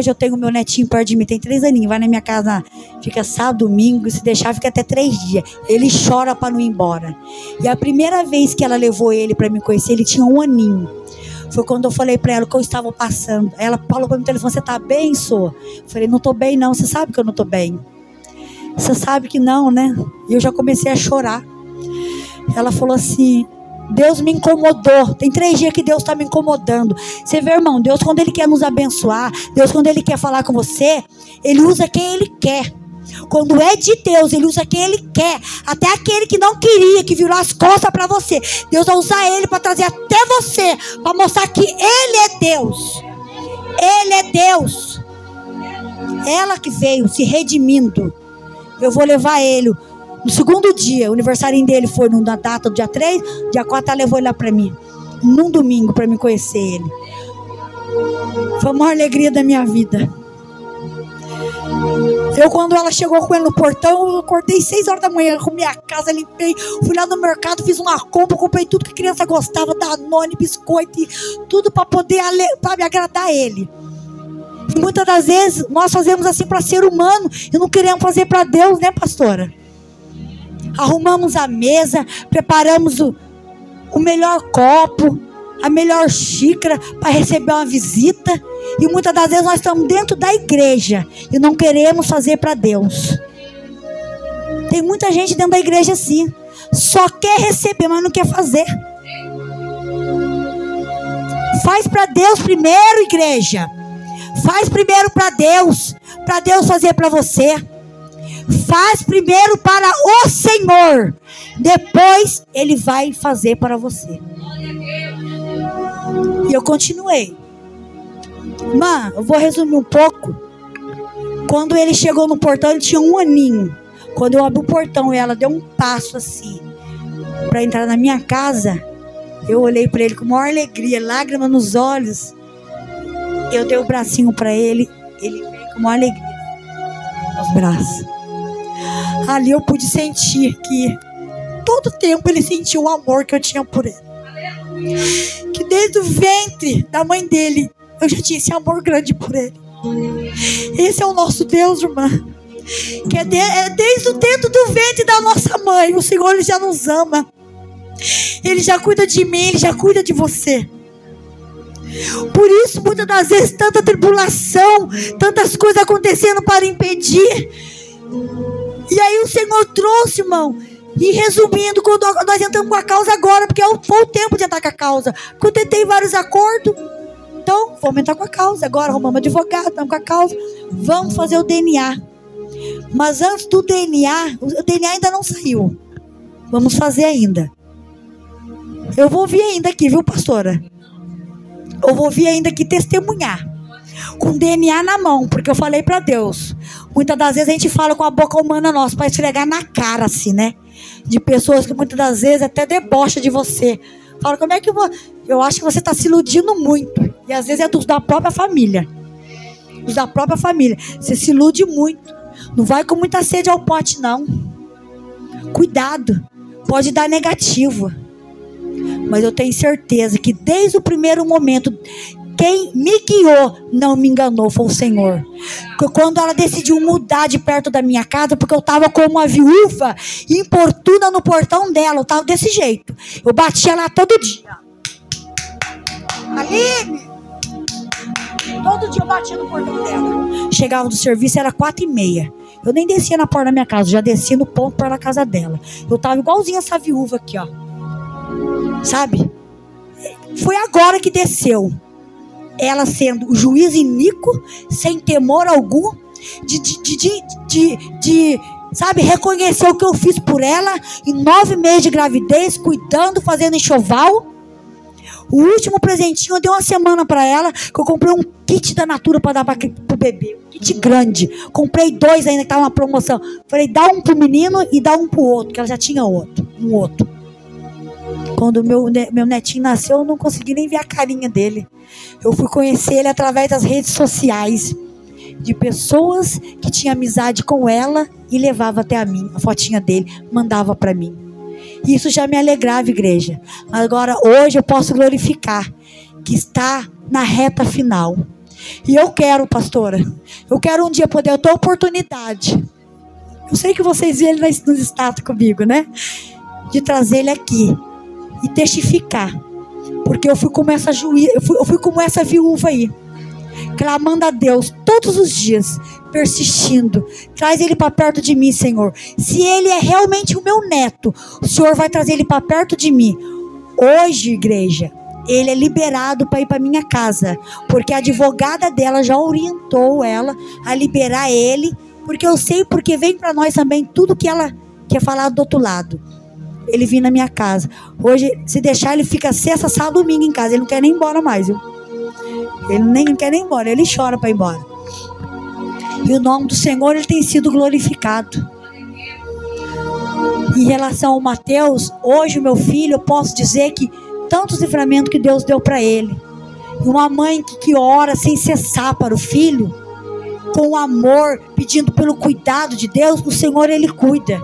eu tenho meu netinho perto de mim, tem 3 aninhos, vai na minha casa, fica sábado, domingo, se deixar fica até 3 dias. Ele chora para não ir embora. E a primeira vez que ela levou ele para me conhecer, ele tinha 1 aninho. Foi quando eu falei para ela o que eu estava passando. Ela falou para mim no telefone, você tá bem, Sô? Eu falei, não tô bem não, você sabe que eu não tô bem. Você sabe que não, né? E eu já comecei a chorar. Ela falou assim, Deus me incomodou. Tem 3 dias que Deus está me incomodando. Você vê, irmão, Deus quando Ele quer nos abençoar, Deus quando Ele quer falar com você, Ele usa quem Ele quer. Quando é de Deus, Ele usa quem Ele quer. Até aquele que não queria, que virou as costas para você, Deus vai usar ele para trazer até você, para mostrar que Ele é Deus. Ele é Deus. Ela que veio se redimindo. Eu vou levar ele no segundo dia, o aniversário dele foi na data do dia 3, dia 4 ela levou ele lá pra mim, num domingo, pra me conhecer ele. Foi a maior alegria da minha vida. Eu, quando ela chegou com ele no portão, eu acordei 6 horas da manhã, arrumei a casa, limpei, fui lá no mercado, fiz uma compra, comprei tudo que a criança gostava, Danone, biscoito, tudo pra poder pra me agradar ele. E muitas das vezes nós fazemos assim para ser humano e não queremos fazer para Deus, né, pastora? Arrumamos a mesa, preparamos o melhor copo, a melhor xícara para receber uma visita. E muitas das vezes nós estamos dentro da igreja e não queremos fazer para Deus. Tem muita gente dentro da igreja assim, só quer receber, mas não quer fazer. Faz para Deus primeiro, igreja. Faz primeiro para Deus fazer para você. Faz primeiro para o Senhor, depois Ele vai fazer para você. E eu continuei. Irmã, eu vou resumir um pouco. Quando ele chegou no portão, ele tinha 1 aninho. Quando eu abri o portão e ela deu um passo assim para entrar na minha casa, eu olhei para ele com maior alegria, lágrima nos olhos. Eu dei o bracinho para ele, ele veio com maior alegria nos braços. Ali eu pude sentir que todo tempo ele sentiu o amor que eu tinha por ele. Que desde o ventre da mãe dele eu já tinha esse amor grande por ele. Esse é o nosso Deus, irmã. Que é desde o dentro do ventre da nossa mãe. O Senhor, Ele já nos ama. Ele já cuida de mim, Ele já cuida de você. Por isso, muitas das vezes, tanta tribulação, tantas coisas acontecendo para impedir. E aí o Senhor trouxe, irmão. E resumindo, quando nós entramos com a causa agora, porque foi o tempo de entrar com a causa. Porque eu tentei vários acordos. Então, vamos entrar com a causa agora. Arrumamos advogado, estamos com a causa. Vamos fazer o DNA. Mas antes do DNA, o DNA ainda não saiu. Vamos fazer ainda. Eu vou vir ainda aqui, viu, pastora? Eu vou vir ainda aqui testemunhar. Com DNA na mão, porque eu falei para Deus. Muitas das vezes a gente fala com a boca humana nossa, para esfregar na cara, assim, né? De pessoas que muitas das vezes até debocham de você. Fala, como é que eu vou... Eu acho que você está se iludindo muito. E às vezes é dos da própria família. Dos da própria família. Você se ilude muito. Não vai com muita sede ao pote, não. Cuidado. Pode dar negativo. Mas eu tenho certeza que desde o primeiro momento... Quem me guiou não me enganou, foi o Senhor. Quando ela decidiu mudar de perto da minha casa, porque eu estava como uma viúva importuna no portão dela, eu estava desse jeito. Eu batia lá todo dia. Aline! Todo dia eu batia no portão dela. Chegava do serviço, era 4h30. Eu nem descia na porta da minha casa, já descia no ponto para a casa dela. Eu estava igualzinha essa viúva aqui, ó. Sabe? Foi agora que desceu. ela sendo o juiz iníquo, sem temor algum, sabe, reconhecer o que eu fiz por ela, em 9 meses de gravidez, cuidando, fazendo enxoval. O último presentinho eu dei uma semana para ela, que eu comprei um kit da Natura para dar pro bebê, um kit grande. Comprei 2 ainda que tava na promoção. Falei, dá um pro menino e dá um pro outro, que ela já tinha um outro. Quando meu netinho nasceu, eu não consegui nem ver a carinha dele. Eu fui conhecer ele através das redes sociais, de pessoas que tinham amizade com ela e levava até a mim, a fotinha dele, mandava para mim. Isso já me alegrava, igreja. Mas agora, hoje eu posso glorificar que está na reta final. E eu quero, pastora, eu quero um dia poder ter a oportunidade. Eu sei que vocês viram ele nos status comigo, né? De trazer ele aqui e testificar. Porque eu fui como essa viúva aí, clamando a Deus todos os dias, persistindo. Traz ele para perto de mim, Senhor. Se ele é realmente o meu neto, o Senhor vai trazer ele para perto de mim. Hoje, igreja, ele é liberado para ir para minha casa, porque a advogada dela já orientou ela a liberar ele, porque eu sei, porque vem para nós também tudo que ela quer falar do outro lado. Ele vem na minha casa. Hoje, se deixar, ele fica sexta, sábado, domingo em casa. Ele não quer nem ir embora mais, viu? Ele nem quer nem ir embora, ele chora para ir embora. E o nome do Senhor, ele tem sido glorificado. Em relação ao Mateus, hoje o meu filho, eu posso dizer que tantos livramentos que Deus deu para ele. E uma mãe que ora sem cessar para o filho, com amor, pedindo pelo cuidado de Deus, o Senhor, ele cuida.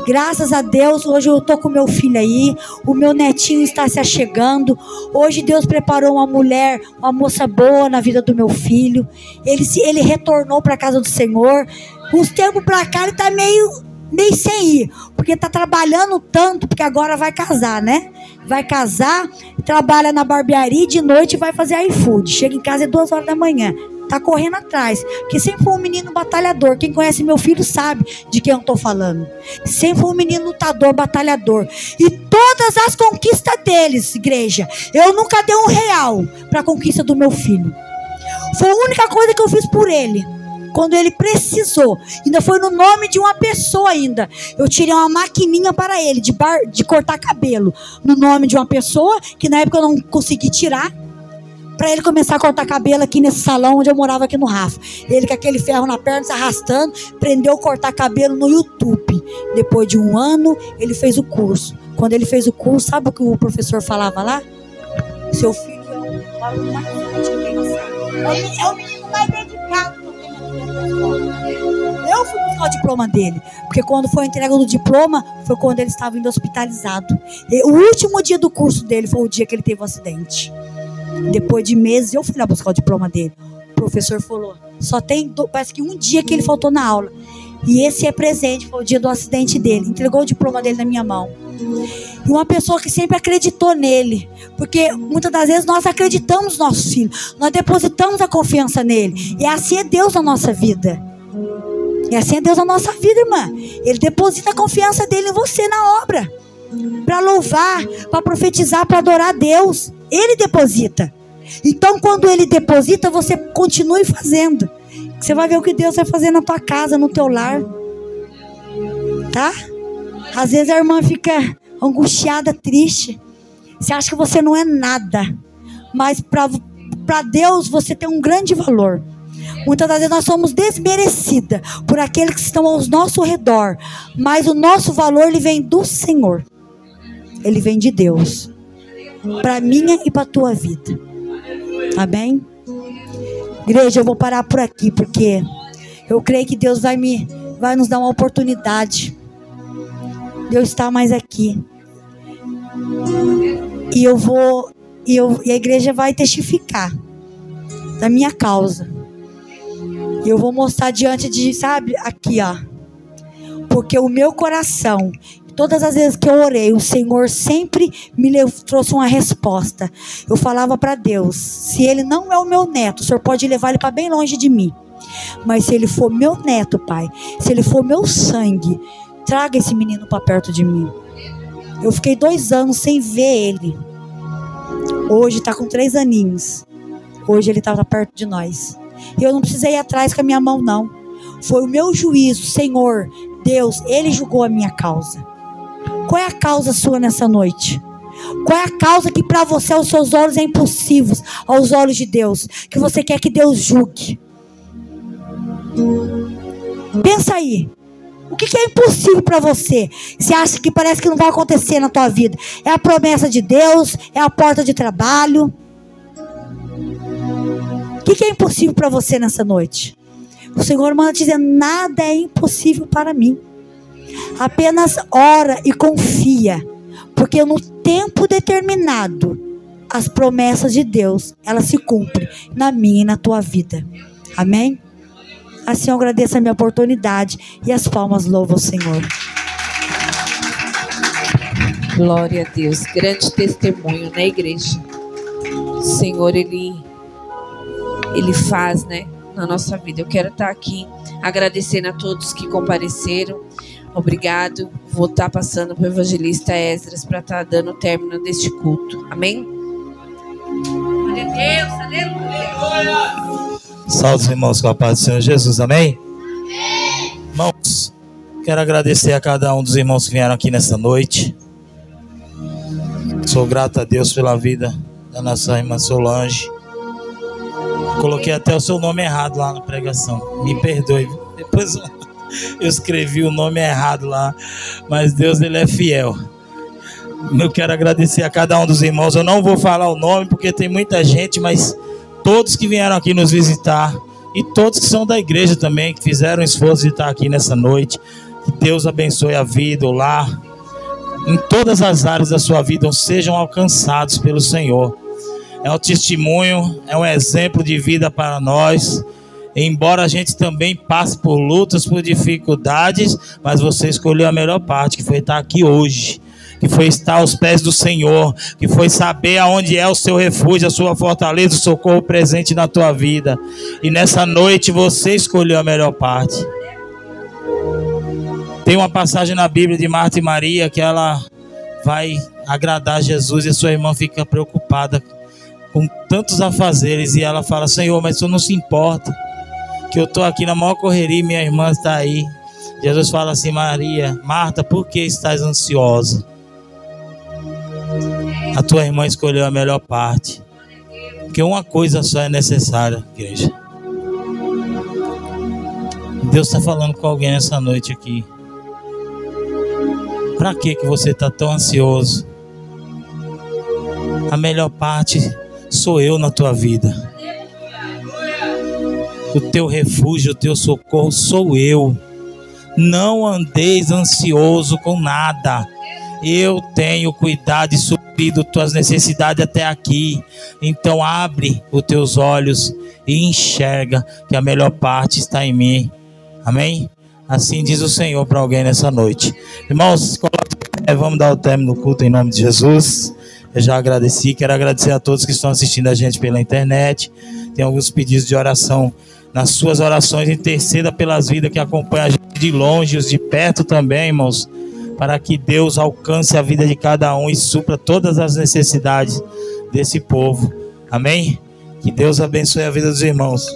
Graças a Deus, hoje eu estou com meu filho aí, o meu netinho está se achegando. Hoje Deus preparou uma mulher, uma moça boa na vida do meu filho. Ele retornou para a casa do Senhor. Uns tempos para cá ele está meio sem ir, porque está trabalhando tanto, porque agora vai casar, né? Vai casar, trabalha na barbearia, de noite vai fazer iFood. Chega em casa 2 horas da manhã. Tá correndo atrás, porque sempre foi um menino batalhador. Quem conhece meu filho sabe de quem eu tô falando. Sempre foi um menino lutador, batalhador. E todas as conquistas deles, igreja, eu nunca dei R$1 para a conquista do meu filho. Foi a única coisa que eu fiz por ele, quando ele precisou. Ainda foi no nome de uma pessoa ainda. Eu tirei uma maquininha para ele de cortar cabelo, no nome de uma pessoa que na época eu não consegui tirar, para ele começar a cortar cabelo aqui nesse salão onde eu morava aqui no Rafa. Ele com aquele ferro na perna, se arrastando, aprendeu a cortar cabelo no YouTube. Depois de 1 ano, ele fez o curso. Quando ele fez o curso, sabe o que o professor falava lá? Seu filho é o aluno mais forte que tem na sala. É o menino mais dedicado que tem na escola. Eu fui buscar o diploma dele, porque quando foi a entrega do diploma, foi quando ele estava indo hospitalizado. E o último dia do curso dele foi o dia que ele teve o acidente. Depois de meses, eu fui lá buscar o diploma dele. O professor falou, só tem, parece que um dia que ele faltou na aula. E esse é presente, foi o dia do acidente dele. Entregou o diploma dele na minha mão. E uma pessoa que sempre acreditou nele. Porque muitas das vezes nós acreditamos nos nossos filhos. Nós depositamos a confiança nele. E assim é Deus na nossa vida. E assim é Deus na nossa vida, irmã. Ele deposita a confiança dele em você na obra. Para louvar, para profetizar, para adorar a Deus. Ele deposita. Então quando ele deposita, você continue fazendo. Você vai ver o que Deus vai fazer na tua casa, no teu lar. Tá? Às vezes a irmã fica angustiada, triste. Você acha que você não é nada. Mas para Deus você tem um grande valor. Muitas das vezes nós somos desmerecidas por aqueles que estão ao nosso redor. Mas o nosso valor, ele vem do Senhor. Ele vem de Deus. Para minha e para a tua vida. Amém? Igreja, eu vou parar por aqui, porque eu creio que Deus vai nos dar uma oportunidade. Deus está mais aqui. E a igreja vai testificar da minha causa. E eu vou mostrar diante de, sabe, aqui, ó. Porque o meu coração, todas as vezes que eu orei, o Senhor sempre trouxe uma resposta. Eu falava para Deus, se ele não é o meu neto, o Senhor pode levar ele para bem longe de mim. Mas se ele for meu neto, Pai, se ele for meu sangue, traga esse menino para perto de mim. Eu fiquei 2 anos sem ver ele. Hoje está com 3 aninhos. hoje Ele estava perto de nós. E eu não precisei ir atrás com a minha mão, não. Foi o meu juízo, Senhor, Deus, Ele julgou a minha causa. Qual é a causa sua nessa noite? Qual é a causa que para você, aos seus olhos, é impossível, aos olhos de Deus, que você quer que Deus julgue? Pensa aí. O que é impossível para você? Você acha que parece que não vai acontecer na tua vida? É a promessa de Deus? É a porta de trabalho? O que é impossível para você nessa noite? O Senhor manda dizer: nada é impossível para mim. Apenas ora e confia, porque no tempo determinado as promessas de Deus, elas se cumprem na minha e na tua vida. Amém? Assim eu agradeço a minha oportunidade e as palmas louvam o Senhor. Glória a Deus. Grande testemunho na igreja. O Senhor, Ele faz, né, na nossa vida. Eu quero estar aqui agradecendo a todos que compareceram. Obrigado. Vou estar passando para o evangelista Esdras para estar dando término deste culto. Amém? Glória a Deus. Aleluia. Salve os irmãos com a paz do Senhor Jesus. Amém? Amém. Irmãos, quero agradecer a cada um dos irmãos que vieram aqui nessa noite. Sou grato a Deus pela vida da nossa irmã Solange. Coloquei até o seu nome errado lá na pregação. Me perdoe. Depois eu escrevi o nome errado lá. Mas Deus, Ele é fiel. Eu quero agradecer a cada um dos irmãos. Eu não vou falar o nome porque tem muita gente, mas todos que vieram aqui nos visitar e todos que são da igreja também, que fizeram o esforço de estar aqui nessa noite. Que Deus abençoe a vida, o lar. Em todas as áreas da sua vida sejam alcançados pelo Senhor. É um testemunho, é um exemplo de vida para nós. Embora a gente também passe por lutas, por dificuldades, mas você escolheu a melhor parte, que foi estar aqui hoje, que foi estar aos pés do Senhor, que foi saber aonde é o seu refúgio, a sua fortaleza, o socorro presente na tua vida. E nessa noite você escolheu a melhor parte. Tem uma passagem na Bíblia de Marta e Maria que ela vai agradar Jesus e a sua irmã fica preocupada com tantos afazeres e ela fala: Senhor, mas o Senhor não se importa que eu estou aqui na maior correria e minha irmã está aí. Jesus fala assim: Maria, Marta, por que estás ansiosa? A tua irmã escolheu a melhor parte. Porque uma coisa só é necessária, igreja. Deus está falando com alguém nessa noite aqui. Para que você está tão ansioso? A melhor parte sou eu na tua vida. O teu refúgio, o teu socorro sou eu. Não andeis ansioso com nada. Eu tenho cuidado e suprido tuas necessidades até aqui. Então abre os teus olhos e enxerga que a melhor parte está em mim. Amém? Assim diz o Senhor para alguém nessa noite. Irmãos, vamos dar o término do culto em nome de Jesus. Eu já agradeci, quero agradecer a todos que estão assistindo a gente pela internet. Tem alguns pedidos de oração. Nas suas orações, interceda pelas vidas que acompanham a gente de longe, os de perto também, irmãos, para que Deus alcance a vida de cada um e supra todas as necessidades desse povo. Amém? Que Deus abençoe a vida dos irmãos.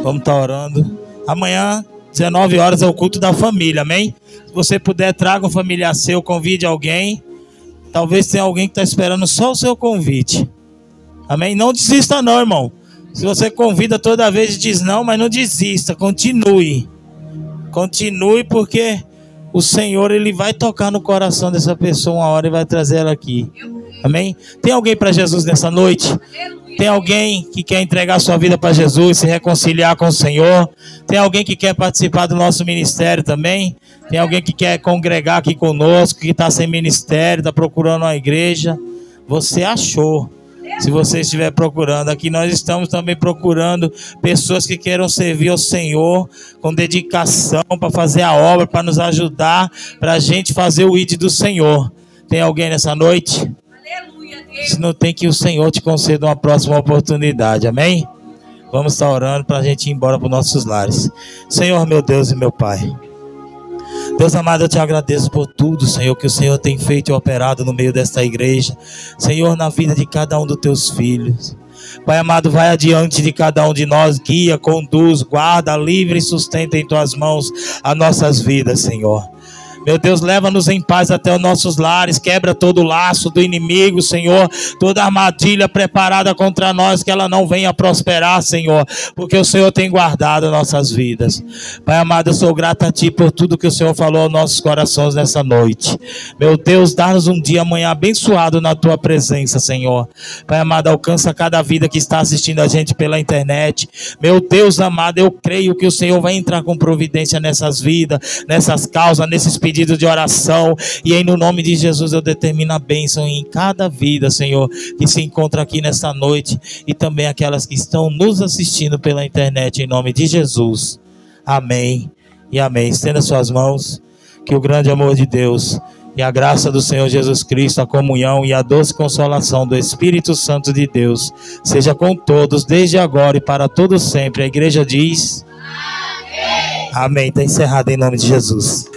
Vamos estar orando. Amanhã, 19 horas, é o culto da família, amém? Se você puder, traga um familiar seu, convide alguém. Talvez tenha alguém que está esperando só o seu convite. Amém? Não desista não, irmão. Se você convida toda vez e diz não, mas não desista, continue. Continue, porque o Senhor, Ele vai tocar no coração dessa pessoa uma hora e vai trazer ela aqui. Amém? Tem alguém para Jesus nessa noite? Tem alguém que quer entregar sua vida para Jesus, se reconciliar com o Senhor? Tem alguém que quer participar do nosso ministério também? Tem alguém que quer congregar aqui conosco, que está sem ministério, está procurando uma igreja? Você achou. Se você estiver procurando, aqui nós estamos também procurando pessoas que queiram servir ao Senhor com dedicação para fazer a obra, para nos ajudar, para a gente fazer o ID do Senhor. Tem alguém nessa noite? Aleluia, Deus. Se não tem, que o Senhor te conceda uma próxima oportunidade, amém? Vamos estar orando para a gente ir embora para os nossos lares. Senhor, meu Deus e meu Pai, Deus amado, eu te agradeço por tudo, Senhor, que o Senhor tem feito e operado no meio desta igreja. Senhor, na vida de cada um dos teus filhos. Pai amado, vai adiante de cada um de nós, guia, conduz, guarda, livre e sustenta em tuas mãos as nossas vidas, Senhor. Meu Deus, leva-nos em paz até os nossos lares, quebra todo o laço do inimigo, Senhor, toda armadilha preparada contra nós, que ela não venha prosperar, Senhor, porque o Senhor tem guardado nossas vidas. Pai amado, eu sou grato a Ti por tudo que o Senhor falou aos nossos corações nessa noite. Meu Deus, dá-nos um dia amanhã abençoado na Tua presença, Senhor. Pai amado, alcança cada vida que está assistindo a gente pela internet. Meu Deus amado, eu creio que o Senhor vai entrar com providência nessas vidas, nessas causas, nesses pedido de oração, e aí no nome de Jesus eu determino a bênção em cada vida, Senhor, que se encontra aqui nesta noite, e também aquelas que estão nos assistindo pela internet, em nome de Jesus. Amém e amém. Estenda suas mãos, que o grande amor de Deus e a graça do Senhor Jesus Cristo, a comunhão e a doce consolação do Espírito Santo de Deus seja com todos, desde agora e para todos sempre. A igreja diz amém. Está encerrado em nome de Jesus.